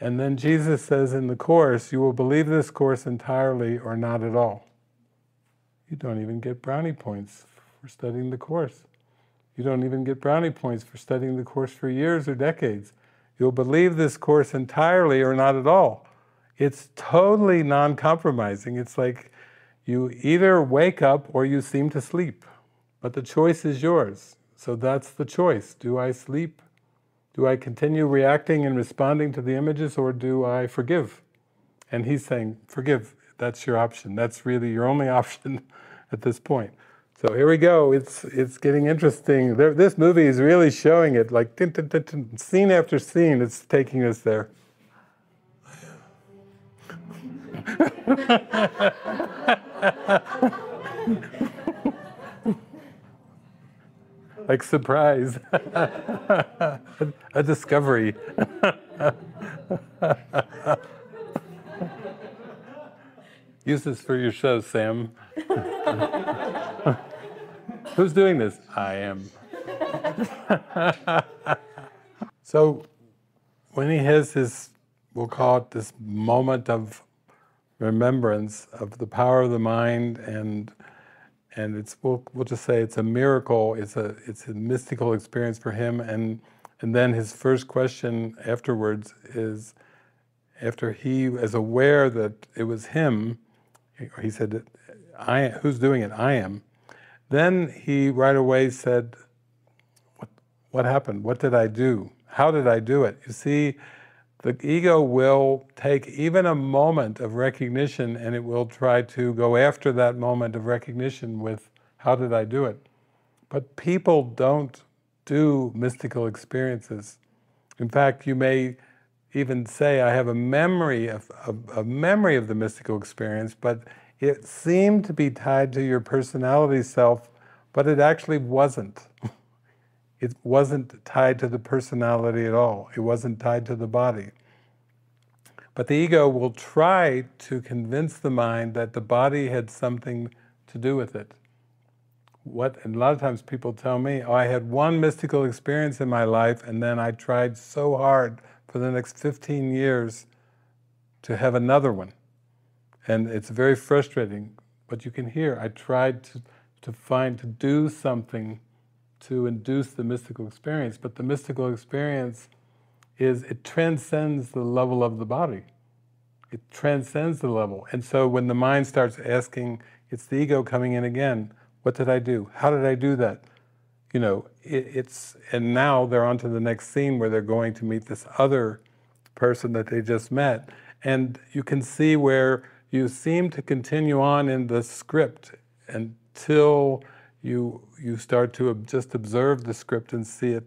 And then Jesus says in the Course, you will believe this Course entirely or not at all. You don't even get brownie points for studying the Course. You don't even get brownie points for studying the Course for years or decades. You'll believe this Course entirely or not at all. It's totally non-compromising. It's like you either wake up or you seem to sleep. But the choice is yours. So that's the choice. Do I sleep? Do I continue reacting and responding to the images, or do I forgive? And he's saying, forgive, that's your option. That's really your only option at this point. So here we go, it's getting interesting. This movie is really showing it, like scene after scene, it's taking us there. Like surprise, a discovery. Use this for your show, Sam. Who's doing this? I am. So when he has this, we'll call it this moment of remembrance of the power of the mind, and it's we'll just say it's a miracle. It's a mystical experience for him, and then his first question afterwards is, after he is aware that it was him, he said, who's doing it? I am. Then he right away said, what happened? What did I do? How did I do it? You see, the ego will take even a moment of recognition, and it will try to go after that moment of recognition with, how did I do it? But people don't do mystical experiences. In fact, you may even say, I have a memory of the mystical experience, but it seemed to be tied to your personality self, but it actually wasn't. It wasn't tied to the personality at all. It wasn't tied to the body. But the ego will try to convince the mind that the body had something to do with it. And a lot of times people tell me, oh, I had one mystical experience in my life, and then I tried so hard for the next 15 years to have another one. And it's very frustrating. But you can hear, I tried to do something to induce the mystical experience, but the mystical experience is it transcends the level of the body. It transcends the level. And so when the mind starts asking, it's the ego coming in again, what did I do? How did I do that? You know, and now they're on to the next scene where they're going to meet this other person that they just met. And you can see where you seem to continue on in the script until you start to just observe the script and see it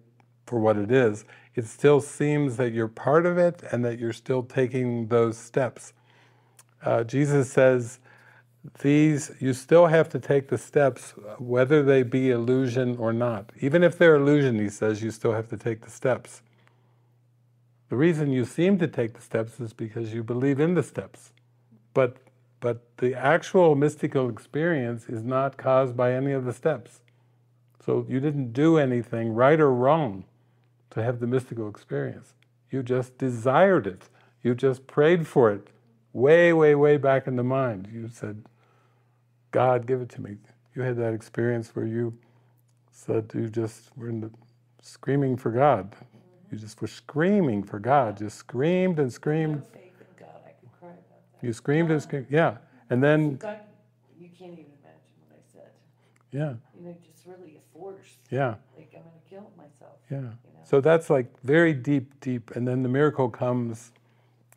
for what it is. It still seems that you're part of it and that you're still taking those steps. Jesus says, you still have to take the steps, whether they be illusion or not. Even if they're illusion, he says, you still have to take the steps. The reason you seem to take the steps is because you believe in the steps. But the actual mystical experience is not caused by any of the steps. So you didn't do anything, right or wrong, to have the mystical experience. You just desired it. You just prayed for it. Way, way, way back in the mind. You said, God, give it to me. You had that experience where you said you just were screaming for God. You just were screaming for God. Just screamed and screamed. Faith in God, I could cry about that. You screamed and screamed, yeah. And then... God, you can't even imagine what I said. Yeah. You know, just really a force. Yeah. Like, I'm going to kill myself. Yeah. You know? So that's like very deep, deep. And then the miracle comes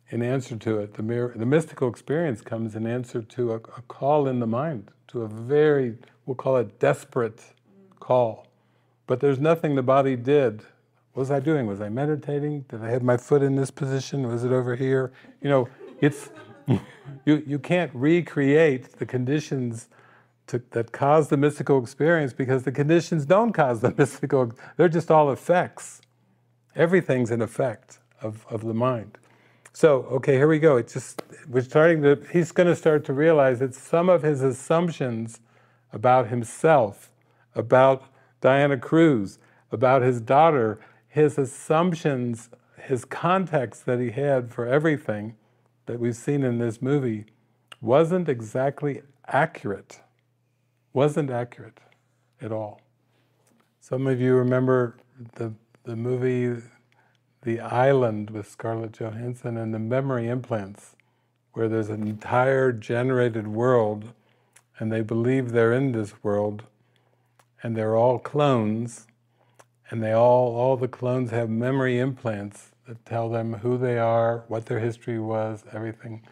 in answer to it. The mystical experience comes in answer to a call in the mind, to a very, we'll call it desperate call. But there's nothing the body did. What was I doing? Was I meditating? Did I have my foot in this position? Was it over here? You know, it's, you can't recreate the conditions that cause the mystical experience, because the conditions don't cause the mystical, they're just all effects. Everything's an effect of the mind. So, okay, here we go. He's going to start to realize that some of his assumptions about himself, about Diana Cruz, about his daughter, his assumptions, his context that he had for everything that we've seen in this movie wasn't exactly accurate. Wasn't accurate at all. Some of you remember the movie The Island with Scarlett Johansson and the memory implants, where there's an entire generated world and they believe they're in this world and they're all clones, and all the clones have memory implants that tell them who they are, what their history was, everything.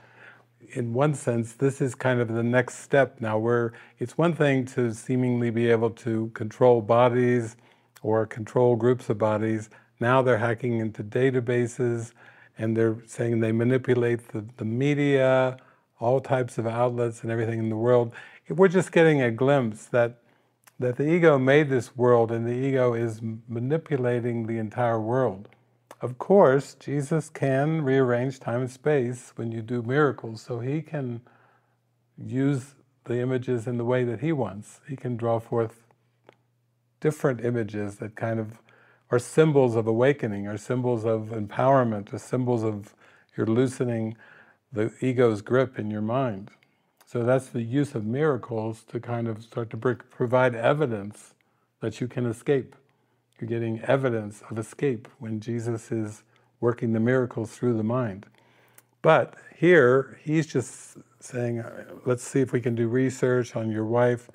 In one sense, this is kind of the next step now, where it's one thing to seemingly be able to control bodies or control groups of bodies. Now they're hacking into databases, and they're saying they manipulate the media, all types of outlets and everything in the world. We're just getting a glimpse that the ego made this world, and the ego is manipulating the entire world. Of course, Jesus can rearrange time and space when you do miracles, so he can use the images in the way that he wants. He can draw forth different images that kind of are symbols of awakening, are symbols of empowerment, are symbols of you're loosening the ego's grip in your mind. So that's the use of miracles to kind of start to provide evidence that you can escape. You're getting evidence of escape when Jesus is working the miracles through the mind. But here, he's just saying, let's see if we can do research on your wife.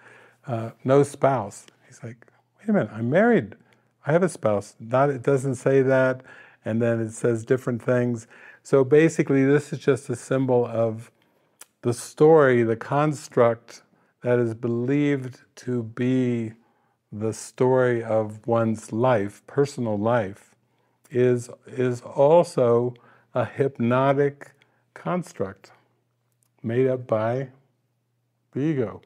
No spouse. He's like, wait a minute, I'm married. I have a spouse. It doesn't say that, and then it says different things. So basically, this is just a symbol of the story, the construct that is believed to be the story of one's life, personal life, is also a hypnotic construct made up by the ego.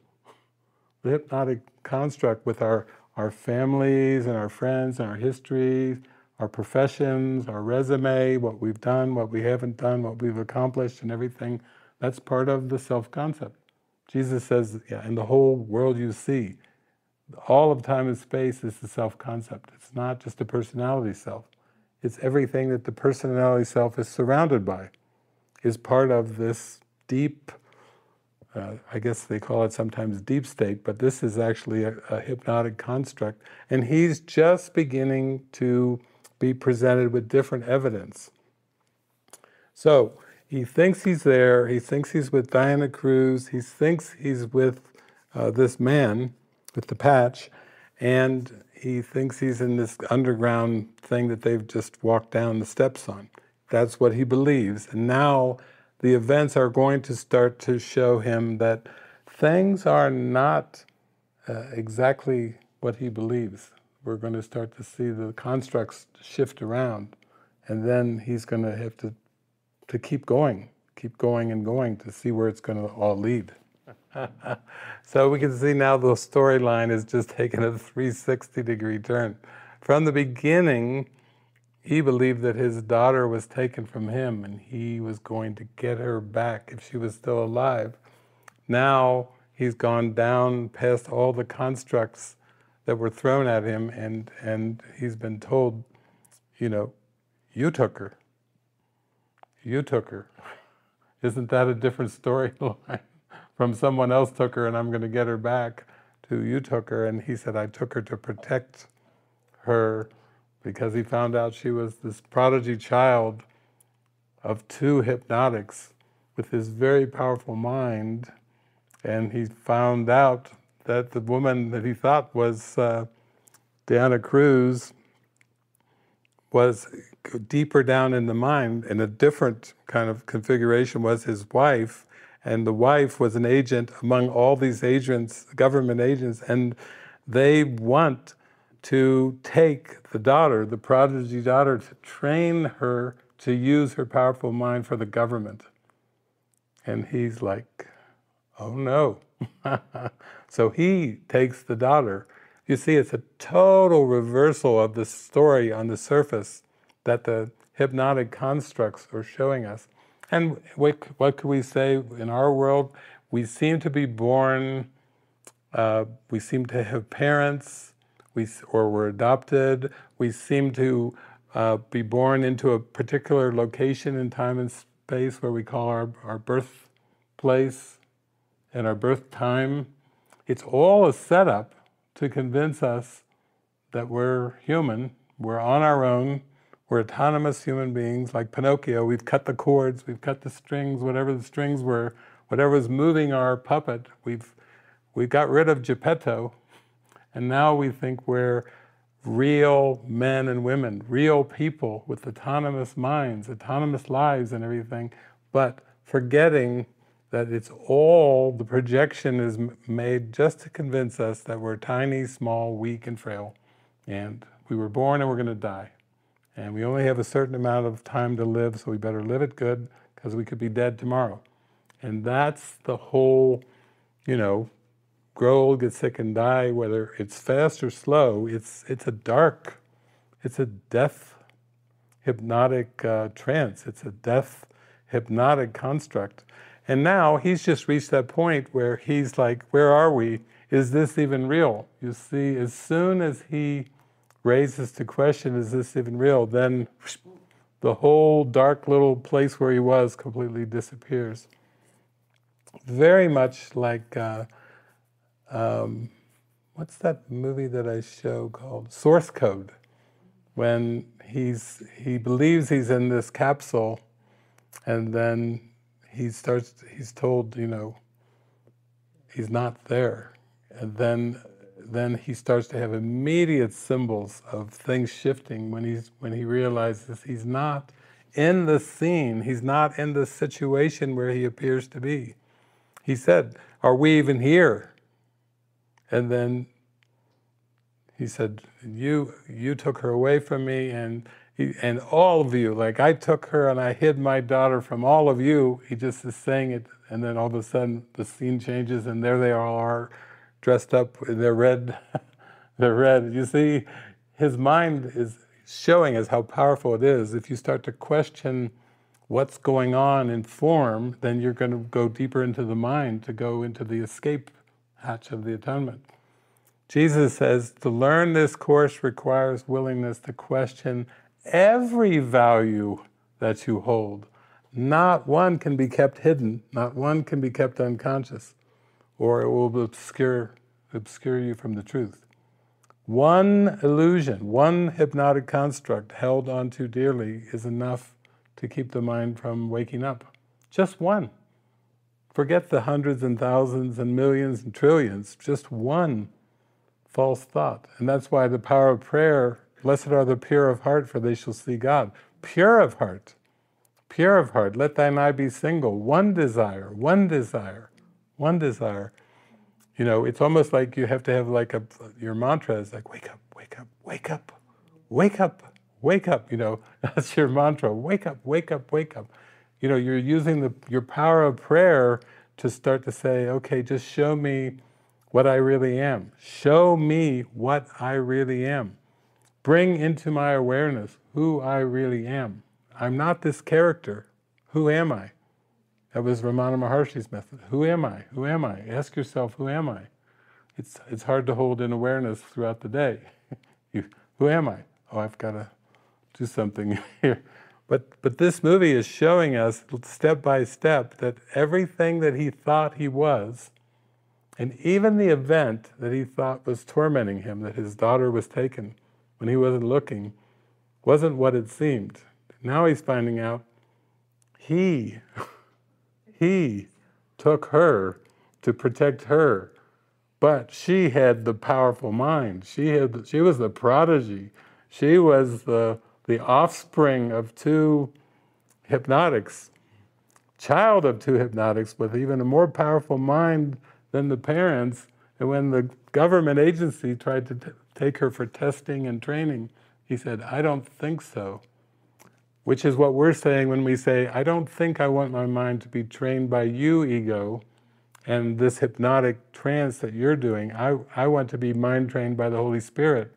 The hypnotic construct with our families and our friends and our histories, our professions, our resume, what we've done, what we haven't done, what we've accomplished and everything, that's part of the self-concept. Jesus says, yeah, in the whole world you see, all of time and space is the self-concept. It's not just a personality self. It's everything that the personality self is surrounded by, is part of this deep, I guess they call it sometimes deep state, but this is actually a hypnotic construct. And he's just beginning to be presented with different evidence. So he thinks he's there, he thinks he's with Diana Cruz, he thinks he's with this man with the patch, and he thinks he's in this underground thing that they've just walked down the steps on. That's what he believes. And now the events are going to start to show him that things are not exactly what he believes. We're going to start to see the constructs shift around, and then he's going to have to keep going and going to see where it's going to all lead. So we can see now the storyline is just taking a 360-degree turn. From the beginning, he believed that his daughter was taken from him and he was going to get her back if she was still alive. Now he's gone down past all the constructs that were thrown at him, and he's been told, you know, you took her. You took her. Isn't that a different storyline? From someone else took her and I'm going to get her back, to you took her. And he said, I took her to protect her because he found out she was this prodigy child of 2 hypnotics with his very powerful mind. And he found out that the woman that he thought was Diana Cruz was deeper down in the mind, in a different kind of configuration, was his wife. And the wife was an agent among all these agents, government agents, and they want to take the daughter, the prodigy daughter, to train her to use her powerful mind for the government. And he's like, oh no. So he takes the daughter. You see, it's a total reversal of the story on the surface that the hypnotic constructs are showing us. And what could we say in our world? We seem to be born, we seem to have parents, or we're adopted. We seem to be born into a particular location in time and space where we call our birthplace and our birth time. It's all a setup to convince us that we're human, we're on our own, we're autonomous human beings, like Pinocchio. We've cut the cords, we've cut the strings, whatever the strings were, whatever was moving our puppet, we've got rid of Geppetto, and now we think we're real men and women, real people with autonomous minds, autonomous lives and everything, but forgetting that it's all, the projection is made just to convince us that we're tiny, small, weak, and frail, and we were born and we're going to die. And we only have a certain amount of time to live, so we better live it good, because we could be dead tomorrow. And that's the whole, you know, grow old, get sick, and die, whether it's fast or slow, it's a death hypnotic trance, it's a death hypnotic construct. And now he's just reached that point where he's like, where are we? Is this even real? You see, as soon as he raises to question, is this even real, then the whole dark little place where he was completely disappears. Very much like, what's that movie that I show called Source Code? When he believes he's in this capsule, and then he's told, you know, he's not there. And then he starts to have immediate symbols of things shifting when he realizes he's not in the scene, he's not in the situation where he appears to be. He said, are we even here? And then he said, you took her away from me, and all of you, like I took her and I hid my daughter from all of you. He just is saying it, and then all of a sudden the scene changes and there they all are, dressed up in their red. They're red. You see, his mind is showing us how powerful it is. If you start to question what's going on in form, then you're going to go deeper into the mind, to go into the escape hatch of the atonement. Jesus says, to learn this course requires willingness to question every value that you hold. Not one can be kept hidden, not one can be kept unconscious, or it will obscure you from the truth. One illusion, one hypnotic construct held onto dearly is enough to keep the mind from waking up. Just one. Forget the hundreds and thousands and millions and trillions, just one false thought. And that's why the power of prayer, blessed are the pure of heart, for they shall see God. Pure of heart, let thine eye be single, one desire, one desire, one desire. You know, it's almost like you have to have like your mantra is like, wake up, wake up, wake up, wake up, wake up, you know, that's your mantra, wake up, wake up, wake up. You know, you're using your power of prayer to start to say, okay, just show me what I really am. Show me what I really am. Bring into my awareness who I really am. I'm not this character. Who am I? That was Ramana Maharshi's method. Who am I? Who am I? Ask yourself, who am I? It's hard to hold in awareness throughout the day. Who am I? Oh, I've got to do something here. But this movie is showing us step by step that everything that he thought he was, and even the event that he thought was tormenting him, that his daughter was taken when he wasn't looking, wasn't what it seemed. Now he's finding out he took her to protect her, but she had the powerful mind. She was the prodigy. She was the offspring of two hypnotics, child of two hypnotics with even a more powerful mind than the parents. And when the government agency tried to take her for testing and training, he said, I don't think so. Which is what we're saying when we say, I don't think I want my mind to be trained by you, ego, and this hypnotic trance that you're doing. I want to be mind trained by the Holy Spirit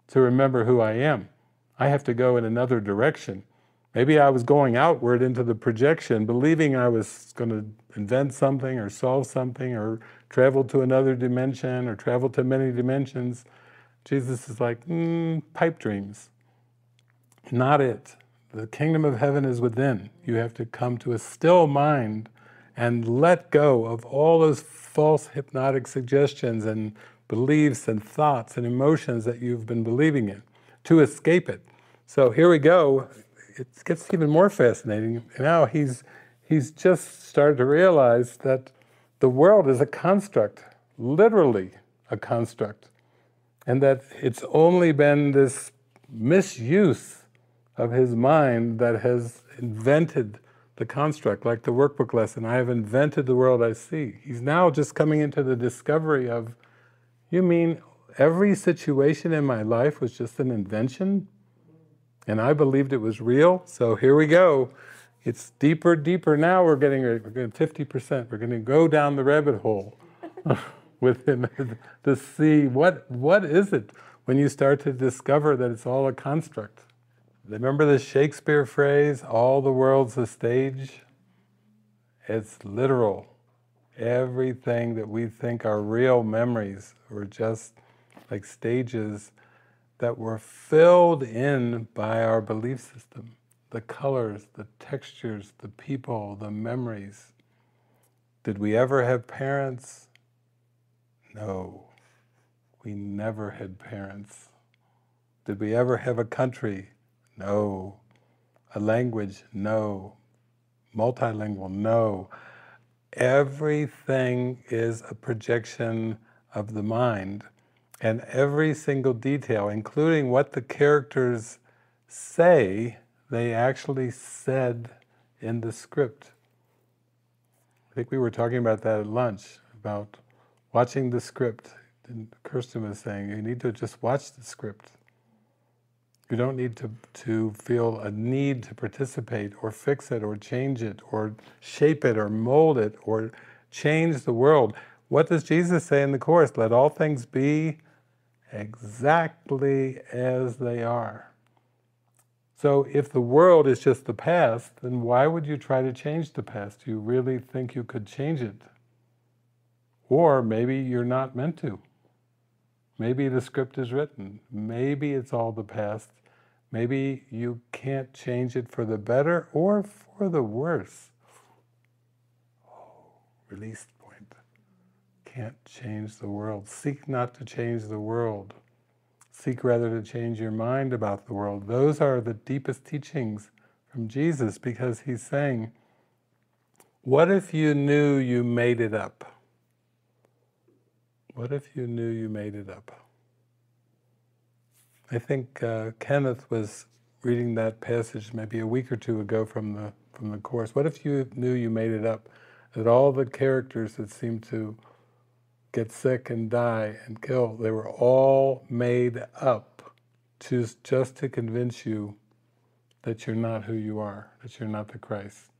to remember who I am. I have to go in another direction. Maybe I was going outward into the projection, believing I was going to invent something or solve something or travel to another dimension or travel to many dimensions. Jesus is like, pipe dreams. Not it. The kingdom of heaven is within. You have to come to a still mind and let go of all those false hypnotic suggestions and beliefs and thoughts and emotions that you've been believing in to escape it. So here we go. It gets even more fascinating. Now he's just started to realize that the world is a construct, literally a construct, and that it's only been this misuse of his mind that has invented the construct, like the workbook lesson, I have invented the world I see. He's now just coming into the discovery of, you mean every situation in my life was just an invention? And I believed it was real? So here we go. It's deeper, deeper now. We're getting 50%. We're going to go down the rabbit hole with him to see what is it when you start to discover that it's all a construct. Remember the Shakespeare phrase, all the world's a stage? It's literal. Everything that we think are real memories were just like stages that were filled in by our belief system. The colors, the textures, the people, the memories. Did we ever have parents? No. We never had parents. Did we ever have a country? No. A language? No. Multilingual? No. Everything is a projection of the mind, and every single detail, including what the characters say, they actually said in the script. I think we were talking about that at lunch, about watching the script. And Kirsten was saying, you need to just watch the script. You don't need to feel a need to participate or fix it or change it or shape it or mold it or change the world. What does Jesus say in the Course? Let all things be exactly as they are. So if the world is just the past, then why would you try to change the past? Do you really think you could change it? Or maybe you're not meant to. Maybe the script is written. Maybe it's all the past. Maybe you can't change it for the better or for the worse. Oh, release point. Can't change the world. Seek not to change the world. Seek rather to change your mind about the world. Those are the deepest teachings from Jesus, because he's saying, what if you knew you made it up? What if you knew you made it up? I think Kenneth was reading that passage maybe a week or two ago from the Course. What if you knew you made it up? That all the characters that seem to get sick and die and kill, they were all made up just to convince you that you're not who you are, that you're not the Christ.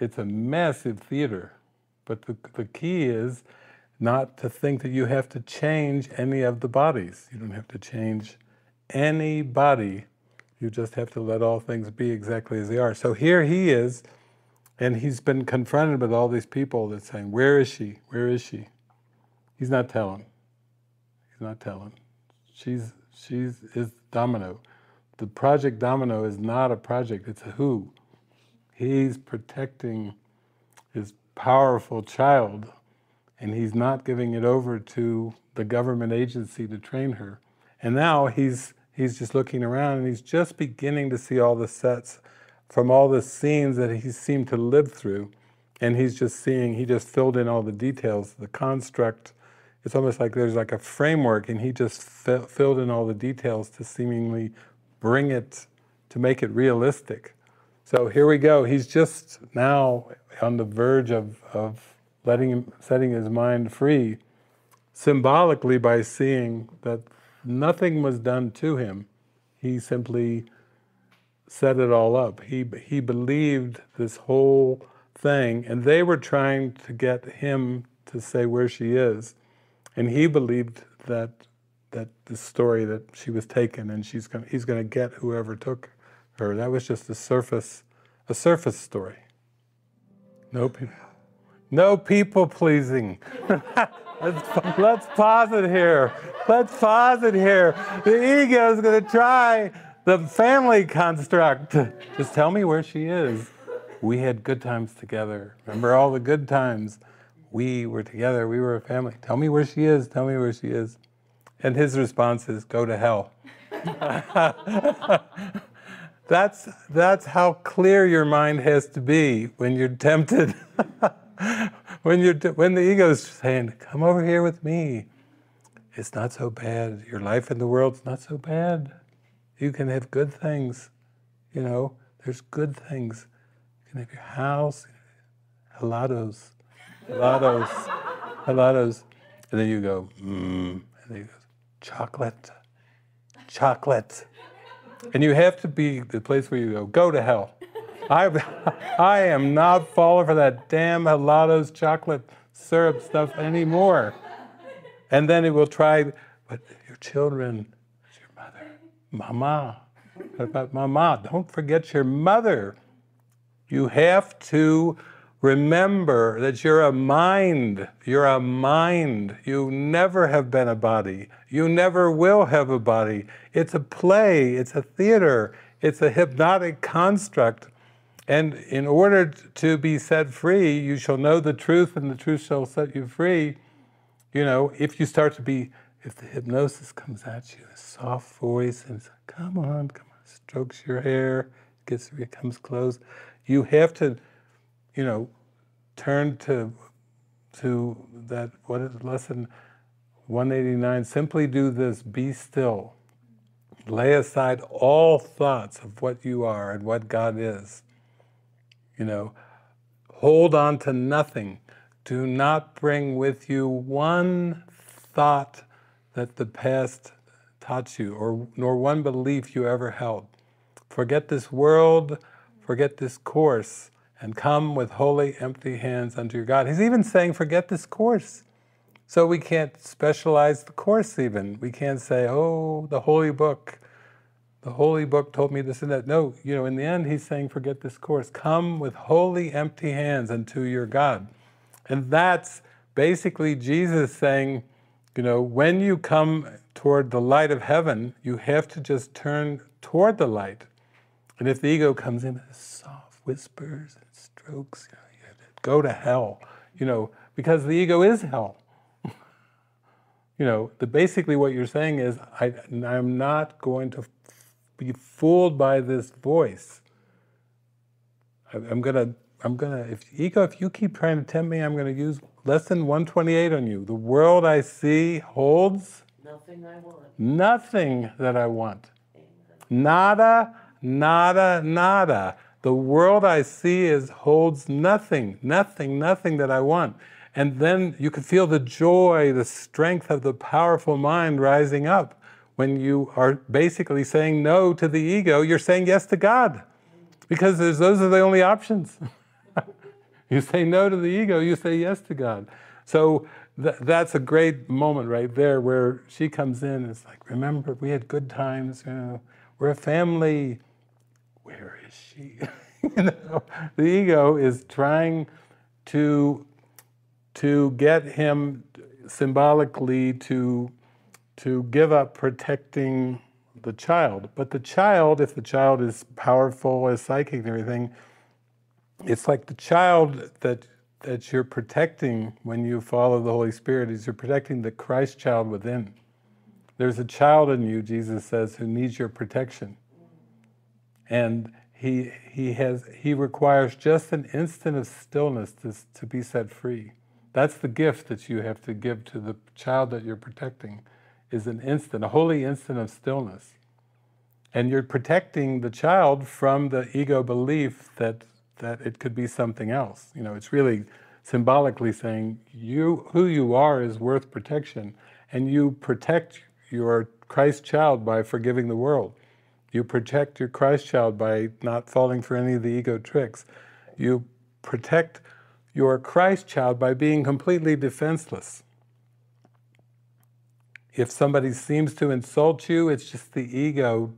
It's a massive theater, but the key is not to think that you have to change any of the bodies. You don't have to change any body. You just have to let all things be exactly as they are. So here he is, and he's been confronted with all these people that saying, where is she? Where is she? He's not telling. He's not telling. She's is Domino. The project Domino is not a project, it's a who. He's protecting his powerful child, and he's not giving it over to the government agency to train her. And now he's just looking around, and he's just beginning to see all the sets from all the scenes that he seemed to live through. And he's just seeing, he just filled in all the details, the construct. It's almost like there's like a framework, and he just filled in all the details to seemingly bring it, to make it realistic. So here we go. He's just now on the verge of setting his mind free, symbolically by seeing that nothing was done to him. He simply set it all up. He believed this whole thing, and they were trying to get him to say where she is, and he believed that the story that she was taken, and he's going to get whoever took her. That was just a surface story. No people pleasing. Let's pause it here. Let's pause it here. The ego is going to try the family construct. Just tell me where she is. We had good times together. Remember all the good times? We were together. We were a family. Tell me where she is. Tell me where she is. And his response is, go to hell. That's how clear your mind has to be when you're tempted. When the ego's saying, come over here with me. It's not so bad. Your life in the world's not so bad. You can have good things. You know, there's good things. You can have your house, helados. And then you go, and then he goes, chocolate. And you have to be the place where you go to hell. I am not falling for that damn helados chocolate syrup stuff anymore. And then it will try, but your children, your mother, mama. What about mama? Don't forget your mother. You have to remember that you're a mind. You're a mind. You never have been a body. You never will have a body. It's a play. It's a theater. It's a hypnotic construct. And in order to be set free, you shall know the truth, and the truth shall set you free. You know, if the hypnosis comes at you, a soft voice, and says, come on, strokes your hair, comes close, you have to, turn to that, what is lesson 189, simply do this, be still. Lay aside all thoughts of what you are and what God is. Hold on to nothing. Do not bring with you one thought that the past taught you, nor one belief you ever held. Forget this world, forget this course, and come with holy, empty hands unto your God. He's even saying, forget this course. So we can't specialize the course even. We can't say, oh, the holy book told me this and that. No, in the end, he's saying, forget this course. Come with holy, empty hands unto your God. And that's basically Jesus saying, when you come toward the light of heaven, you have to just turn toward the light. And if the ego comes in with soft whispers and strokes, you have to go to hell, because the ego is hell. Basically what you're saying is, I'm not going to be fooled by this voice. I'm gonna, if you keep trying to tempt me, I'm gonna use lesson 128 on you. The world I see holds nothing I want. Nothing that I want. Amen. Nada, nada, nada. The world I see holds nothing that I want. And then you can feel the joy, the strength of the powerful mind rising up. When you are basically saying no to the ego, you're saying yes to God. Because those are the only options. You say no to the ego, you say yes to God. So that's a great moment right there where she comes in and it's like, remember, we had good times, we're a family. Where is she? The ego is trying to get him symbolically to give up protecting the child. But the child, if the child is powerful, is psychic and everything, it's like the child that you're protecting when you follow the Holy Spirit is you're protecting the Christ child within. There's a child in you, Jesus says, who needs your protection. And he requires just an instant of stillness to be set free. That's the gift that you have to give to the child that you're protecting, is an instant, a holy instant of stillness. And you're protecting the child from the ego belief that it could be something else. It's really symbolically saying who you are is worth protection, and you protect your Christ child by forgiving the world. You protect your Christ child by not falling for any of the ego tricks. You protect your Christ child by being completely defenseless. If somebody seems to insult you, it's just the ego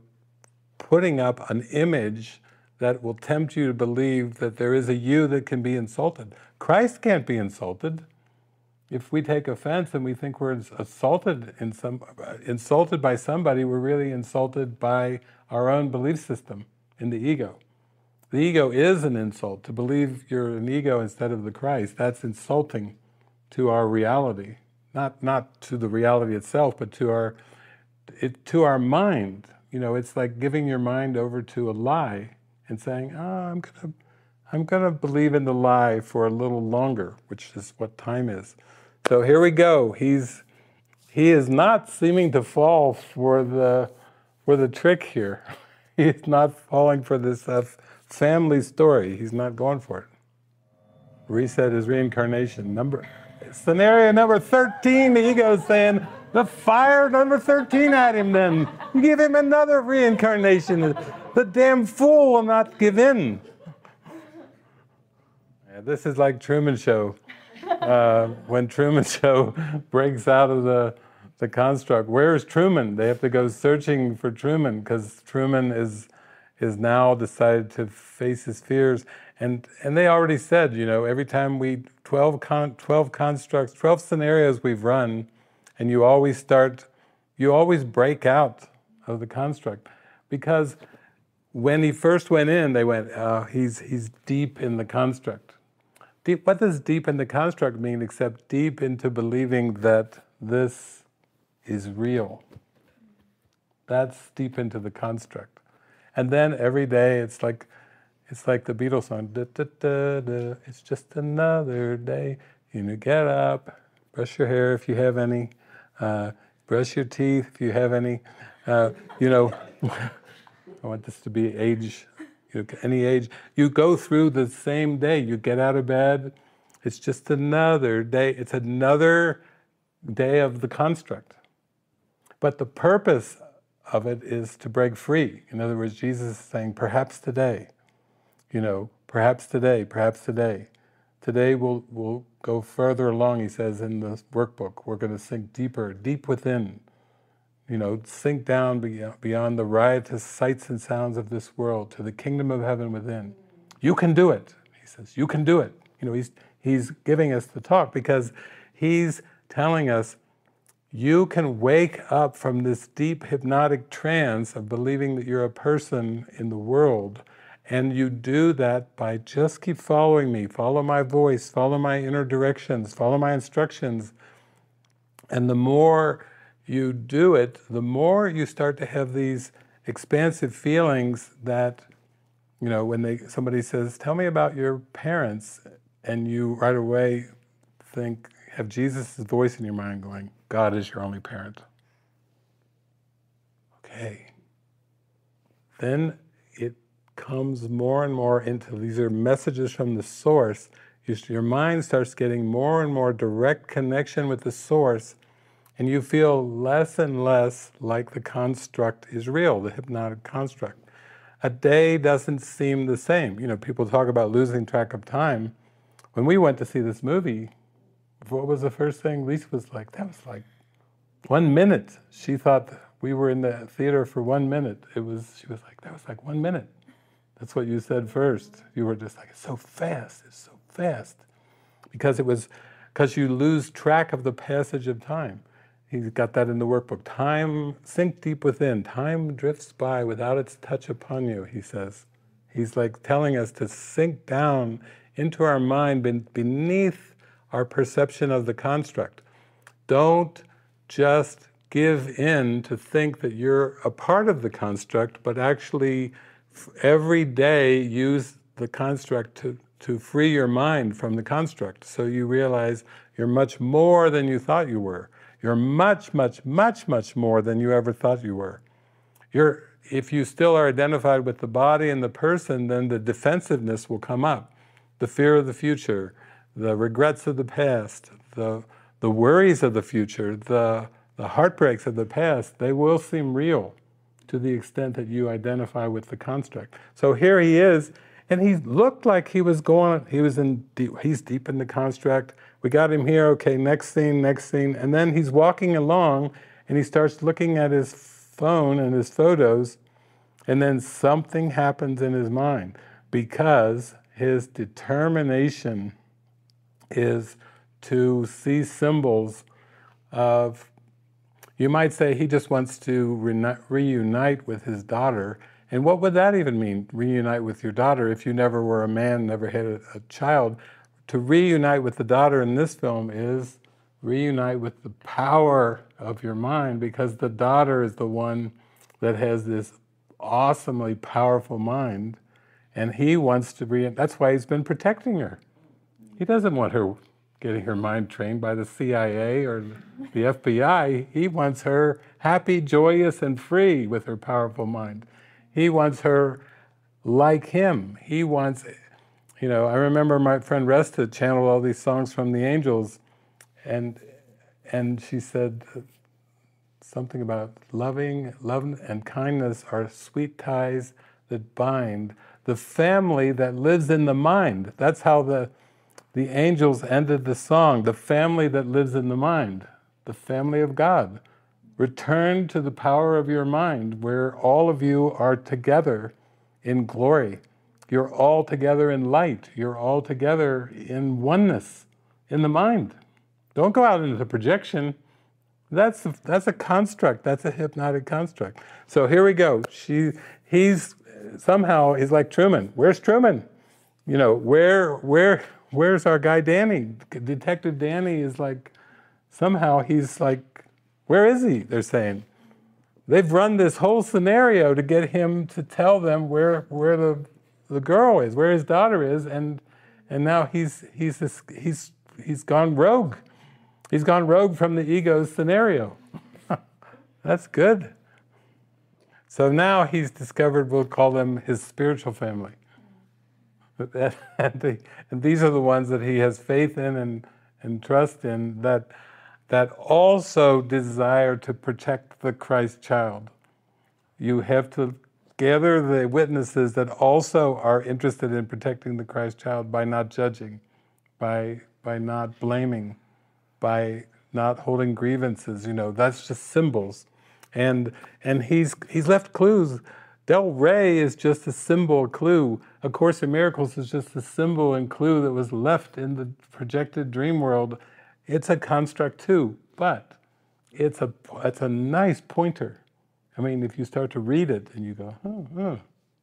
putting up an image that will tempt you to believe that there is a you that can be insulted. Christ can't be insulted. If we take offense and we think we're insulted by somebody, we're really insulted by our own belief system in the ego. The ego is an insult. To believe you're an ego instead of the Christ, that's insulting to our reality. Not to the reality itself, but to our mind. It's like giving your mind over to a lie and saying, I'm gonna believe in the lie for a little longer, which is what time is. So here we go. He is not seeming to fall for the trick here. He's not falling for this family story. He's not going for it. Reset his reincarnation. Scenario number 13, the ego is saying, the fire number 13 at him then. Give him another reincarnation. The damn fool will not give in. Yeah, this is like Truman Show. When Truman Show breaks out of the construct, where's Truman? They have to go searching for Truman because Truman is now decided to face his fears. And they already said, every time 12 constructs, 12 scenarios we've run, and you always break out of the construct. Because when he first went in, they went, he's deep in the construct. What does deep in the construct mean except deep into believing that this is real? That's deep into the construct. And then every day it's like the Beatles song, da, da, da, da, it's just another day. Get up, brush your hair if you have any, brush your teeth if you have any. I want this to be age, any age. You go through the same day. You get out of bed. It's just another day. It's another day of the construct. But the purpose of it is to break free. In other words, Jesus is saying, perhaps today, perhaps today, perhaps today. Today we'll go further along, he says in the workbook. We're going to sink deeper, deep within. Sink down beyond the riotous sights and sounds of this world to the kingdom of heaven within. You can do it, he says. You can do it. He's giving us the talk because he's telling us you can wake up from this deep hypnotic trance of believing that you're a person in the world, and you do that by just keep following me, follow my voice, follow my inner directions, follow my instructions, And the more you do it, the more you start to have these expansive feelings that, you know, when somebody says, tell me about your parents, and you right away have Jesus' voice in your mind going, God is your only parent. Okay. Then it comes more and more into, these are messages from the source. Your mind starts getting more and more direct connection with the source, and you feel less and less like the construct is real, the hypnotic construct. A day doesn't seem the same. You know, people talk about losing track of time. When we went to see this movie, what was the first thing? Lisa was like, that was like 1 minute. She thought we were in the theater for 1 minute. She was like, that was like 1 minute. That's what you said first. You were just like, it's so fast, it's so fast. Because you lose track of the passage of time. He's got that in the workbook. Time, sink deep within. Time drifts by without its touch upon you, he says. He's like telling us to sink down into our mind beneath our perception of the construct. Don't just give in to think that you're a part of the construct, but actually every day use the construct to free your mind from the construct. So you realize you're much more than you thought you were. You're much, much, much, much more than you ever thought you were. If you still are identified with the body and the person, then the defensiveness will come up. The fear of the future, the regrets of the past, the worries of the future, the heartbreaks of the past, they will seem real to the extent that you identify with the construct. So here he is, and he looked like he was he's deep in the construct. We got him here, okay, next scene, and then he's walking along, and he starts looking at his phone and his photos, and then something happens in his mind, because his determination is to see symbols of, you might say he just wants to reunite with his daughter. And what would that even mean, reunite with your daughter, if you never were a man, never had a child? To reunite with the daughter in this film is reunite with the power of your mind, because the daughter is the one that has this awesomely powerful mind, and he wants to that's why he's been protecting her. He doesn't want her getting her mind trained by the CIA or the FBI. He wants her happy, joyous, and free with her powerful mind. He wants her like him. He wants, you know, I remember my friend Resta channeled all these songs from the angels, and she said something about love and kindness are sweet ties that bind the family that lives in the mind. That's how the angels ended the song, the family that lives in the mind, the family of God. Return to the power of your mind, where all of you are together in glory. You're all together in light. You're all together in oneness, in the mind. Don't go out into the projection. That's a construct. That's a hypnotic construct. So here we go. He's like Truman. Where's Truman? You know, where's our guy Danny? Detective Danny is like, somehow he's like, where is he? They're saying. They've run this whole scenario to get him to tell them where the girl is, where his daughter is, and now he's gone rogue. He's gone rogue from the ego's scenario. That's good. So now he's discovered, we'll call them his spiritual family. And these are the ones that he has faith in and trust in, that also desire to protect the Christ child. You have to gather the witnesses that also are interested in protecting the Christ child by not judging, by not blaming, by not holding grievances. You know, that's just symbols. And he's left clues. Del Rey is just a symbol clue. A Course in Miracles is just a symbol and clue that was left in the projected dream world. It's a construct too, but it's a nice pointer. I mean, if you start to read it and you go,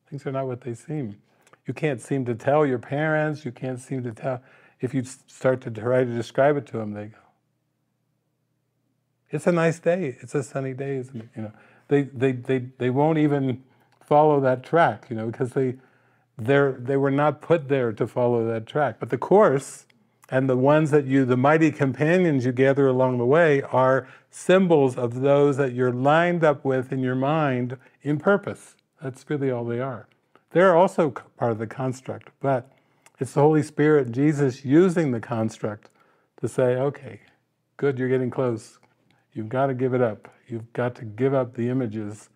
things are not what they seem. You can't seem to tell your parents, you can't seem to tell, if you start to try to describe it to them, they go, It's a nice day. It's a sunny day, isn't it? You know, they won't even follow that track, you know, because they were not put there to follow that track. But the Course and the ones that the mighty companions you gather along the way are symbols of those that you're lined up with in your mind in purpose. That's really all they are. They're also part of the construct, but it's the Holy Spirit and Jesus using the construct to say, okay, good, you're getting close. You've got to give it up. You've got to give up the images,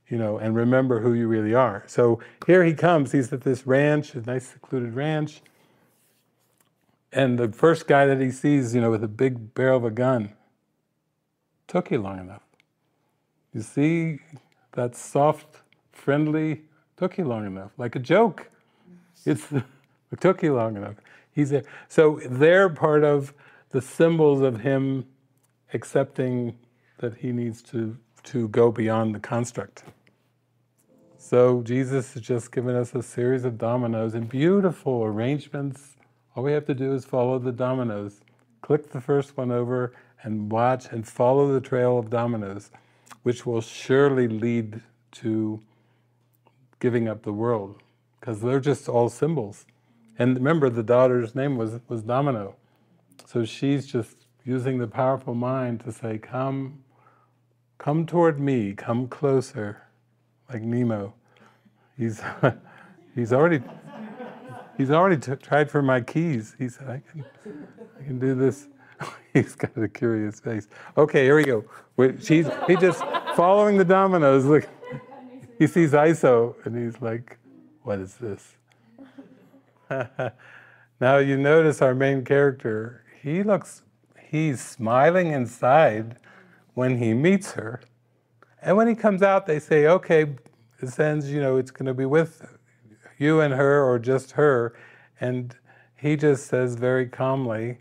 you know, and remember who you really are. So here he comes. He's at this ranch, a nice secluded ranch. And the first guy that he sees, you know, with a big barrel of a gun, took you long enough. You see, that soft, friendly, took you long enough, like a joke. It took you long enough. He's there. So they're part of the symbols of him accepting that he needs to go beyond the construct. So Jesus has just given us a series of dominoes in beautiful arrangements. All we have to do is follow the dominoes. Click the first one over and watch and follow the trail of dominoes, which will surely lead to giving up the world, because they're just all symbols. And remember, the daughter's name was Domino. So she's just using the powerful mind to say, come toward me, come closer, like Nemo. He's already tried for my keys. He said, I can do this. He's got a curious face. Okay, here we go. He's just following the dominoes. Look, he sees ISO, and he's like, what is this? Now you notice our main character, he's smiling inside when he meets her. And when he comes out, they say, okay, this ends, you know, it's going to be with you and her or just her. And he just says very calmly,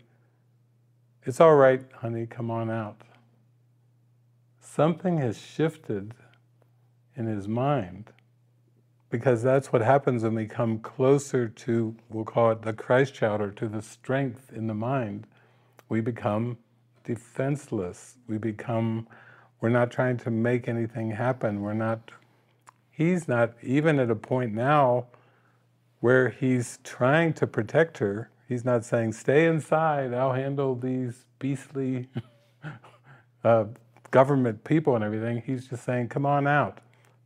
it's all right, honey, come on out. Something has shifted in his mind, because that's what happens when we come closer to, we'll call it the Christ child, or to the strength in the mind. We become defenseless. We're not trying to make anything happen. He's not even at a point now where he's trying to protect her. He's not saying, stay inside, I'll handle these beastly government people and everything. He's just saying, come on out,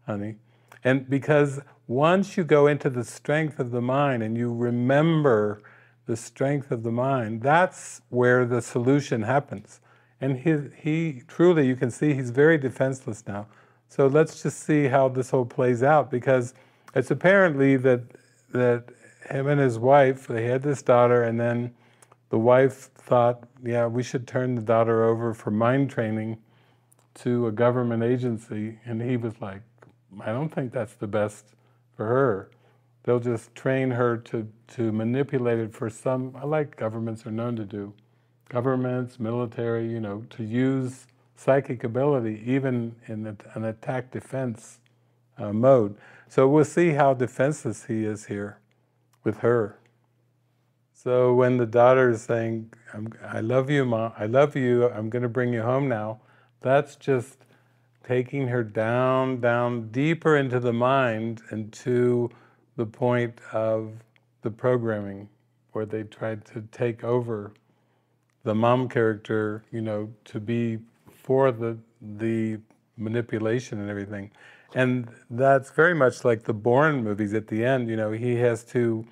honey. And because once you go into the strength of the mind and you remember the strength of the mind, that's where the solution happens. And he truly, you can see he's very defenseless now. So let's just see how this whole plays out, because it's apparently that him and his wife, they had this daughter, and then the wife thought, yeah, we should turn the daughter over for mind training to a government agency. And he was like, I don't think that's the best for her. They'll just train her to manipulate it for some, like governments are known to do. Governments, military, you know, to use psychic ability even in an attack defense mode. So we'll see how defenseless he is here with her. So when the daughter is saying, I love you, Mom, I love you, I'm going to bring you home now, that's just taking her down deeper into the mind and to the point of the programming, where they tried to take over the mom character, you know, to be for the manipulation and everything. And that's very much like the Bourne movies at the end, you know, he has to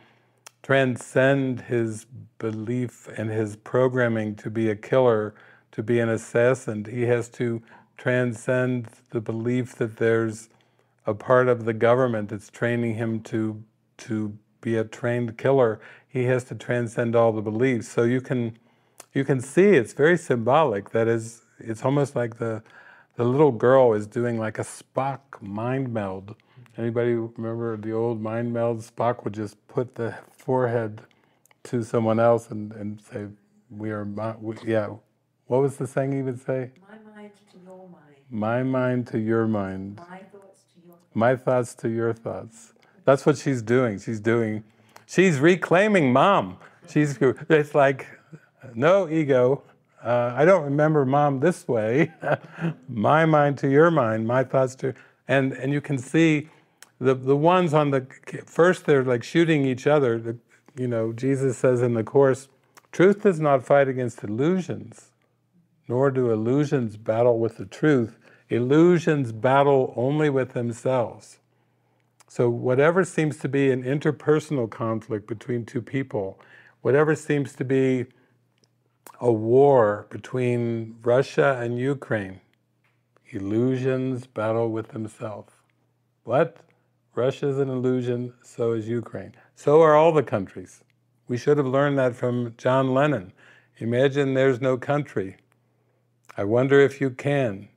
transcend his belief and his programming to be a killer, to be an assassin. He has to transcend the belief that there's a part of the government that's training him to be a trained killer. He has to transcend all the beliefs. So you can see it's very symbolic. That is, it's almost like the little girl is doing like a Spock mind meld. Anybody remember the old mind meld? Spock would just put the forehead to someone else and say, yeah. What was the saying he would say? My mind to your mind. My mind to your mind. My thoughts to your thoughts. My thoughts to your thoughts. That's what she's doing. She's reclaiming mom. It's like, no ego. I don't remember Mom this way. My mind to your mind, my thoughts to, and you can see the ones on the, first they're like shooting each other. Jesus says in the Course, truth does not fight against illusions, nor do illusions battle with the truth. Illusions battle only with themselves. So whatever seems to be an interpersonal conflict between two people, whatever seems to be a war between Russia and Ukraine, illusions battle with themselves. What? Russia's an illusion, so is Ukraine. So are all the countries. We should have learned that from John Lennon. Imagine there's no country. I wonder if you can.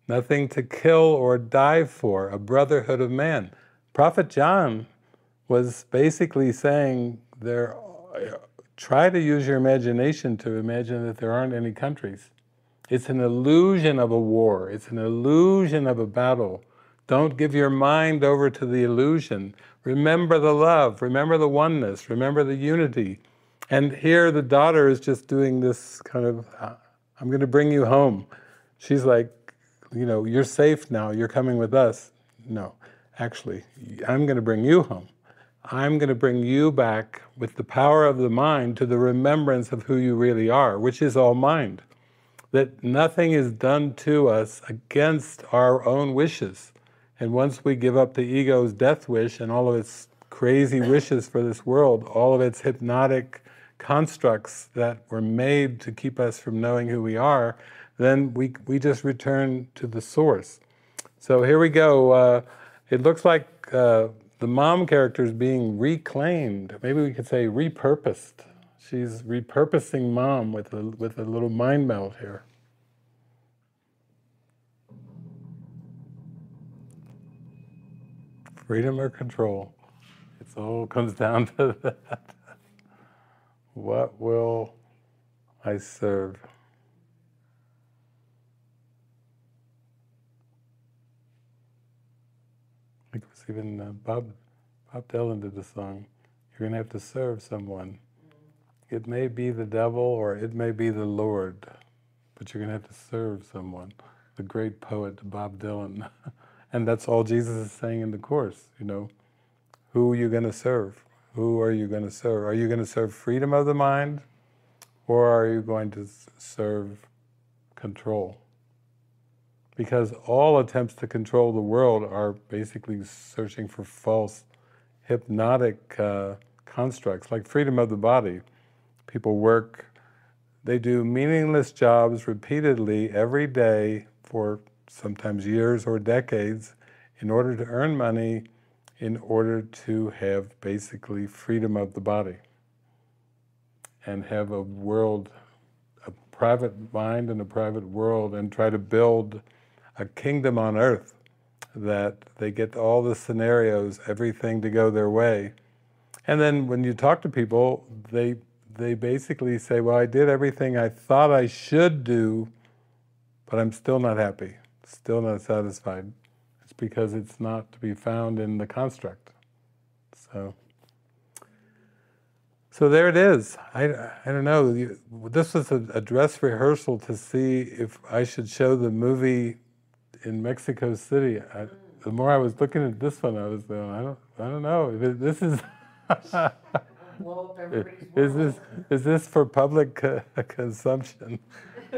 Nothing to kill or die for, a brotherhood of man. Prophet John was basically saying, try to use your imagination to imagine that there aren't any countries. It's an illusion of a war. It's an illusion of a battle. Don't give your mind over to the illusion. Remember the love, remember the oneness, remember the unity. And here the daughter is just doing this kind of, I'm going to bring you home. She's like, you're safe now, you're coming with us. No, actually, I'm going to bring you home. I'm going to bring you back with the power of the mind to the remembrance of who you really are, which is all mind. That nothing is done to us against our own wishes. And once we give up the ego's death wish and all of its crazy wishes for this world, all of its hypnotic constructs that were made to keep us from knowing who we are, then we just return to the source. So here we go. It looks like the mom character is being reclaimed. Maybe we could say repurposed. She's repurposing Mom with a little mind melt here. Freedom or control? It all comes down to that. What will I serve? I think it was even Bob Dylan did the song, you're going to have to serve someone. It may be the devil or it may be the Lord, but you're going to have to serve someone. The great poet Bob Dylan. And that's all Jesus is saying in the Course, Who are you going to serve? Who are you going to serve? Are you going to serve freedom of the mind, or are you going to serve control? Because all attempts to control the world are basically searching for false hypnotic constructs, like freedom of the body. People work, they do meaningless jobs repeatedly every day for sometimes years or decades in order to earn money, in order to have basically freedom of the body and have a world, a private mind and a private world, and try to build a kingdom on earth that they get all the scenarios, everything to go their way. And then when you talk to people, they basically say, well, I did everything I thought I should do, but I'm still not happy, still not satisfied. It's because it's not to be found in the construct. So there it is. I don't know. This was a dress rehearsal to see if I should show the movie in Mexico City. The more I was looking at this one, I was going, I don't know. This is Blow up everybody's world. is this for public consumption?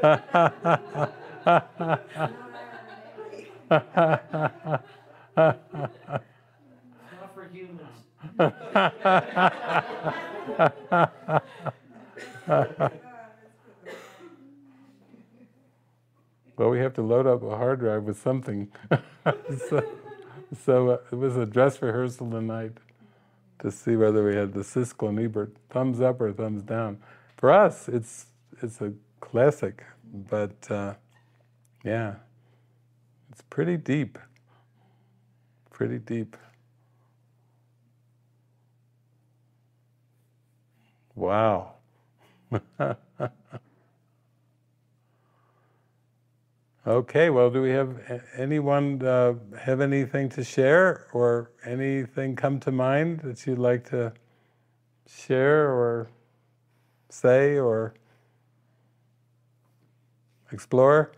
Not for humans. Well, we have to load up a hard drive with something. So it was a dress rehearsal tonight to see whether we had the Siskel and Ebert thumbs up or thumbs down. For us, it's a classic, but yeah, it's pretty deep. Pretty deep. Wow. Okay, well, do we have anyone have anything to share, or anything come to mind that you'd like to share or say, or Explorer?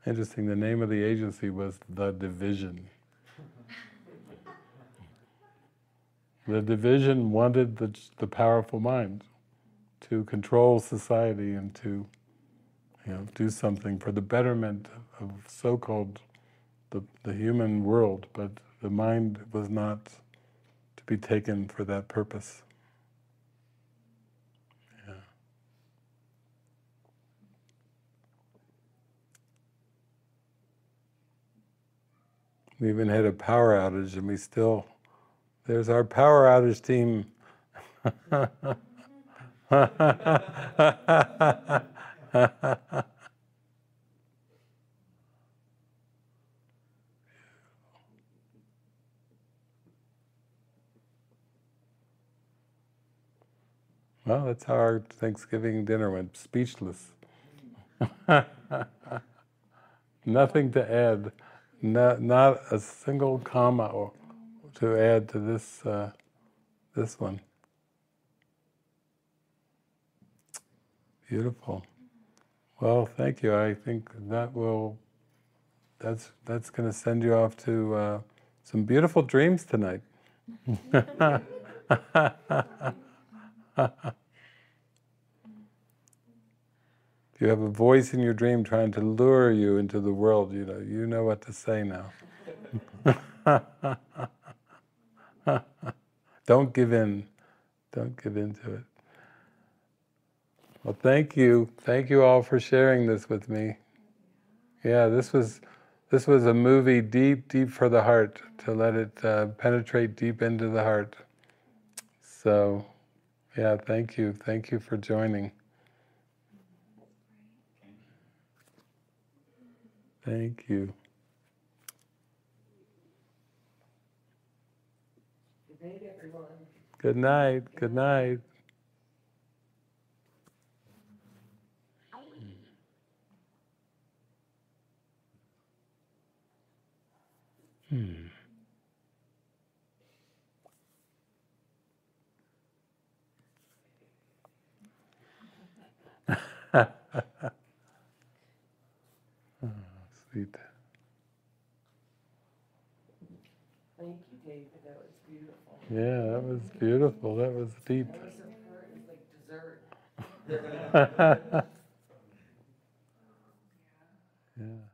Interesting, the name of the agency was The Division. The Division wanted the powerful mind to control society and to, do something for the betterment of so-called the human world, but the mind was not to be taken for that purpose. Yeah. We even had a power outage and we still, there's our power outage team. Well, that's how our Thanksgiving dinner went, speechless. Nothing to add, not a single comma to add to this one. Beautiful. Well, thank you. I think that's going to send you off to some beautiful dreams tonight. If you have a voice in your dream trying to lure you into the world, you know what to say now. Don't give in. Don't give in to it. Well, thank you. Thank you all for sharing this with me. Yeah, this was a movie deep for the heart, to let it penetrate deep into the heart. So, yeah, thank you. Thank you for joining. Thank you. Good night, everyone. Good night. Good night. Oh, sweet. Thank you, David. That was beautiful. Yeah, that was beautiful. That was deep. That was like dessert. Yeah.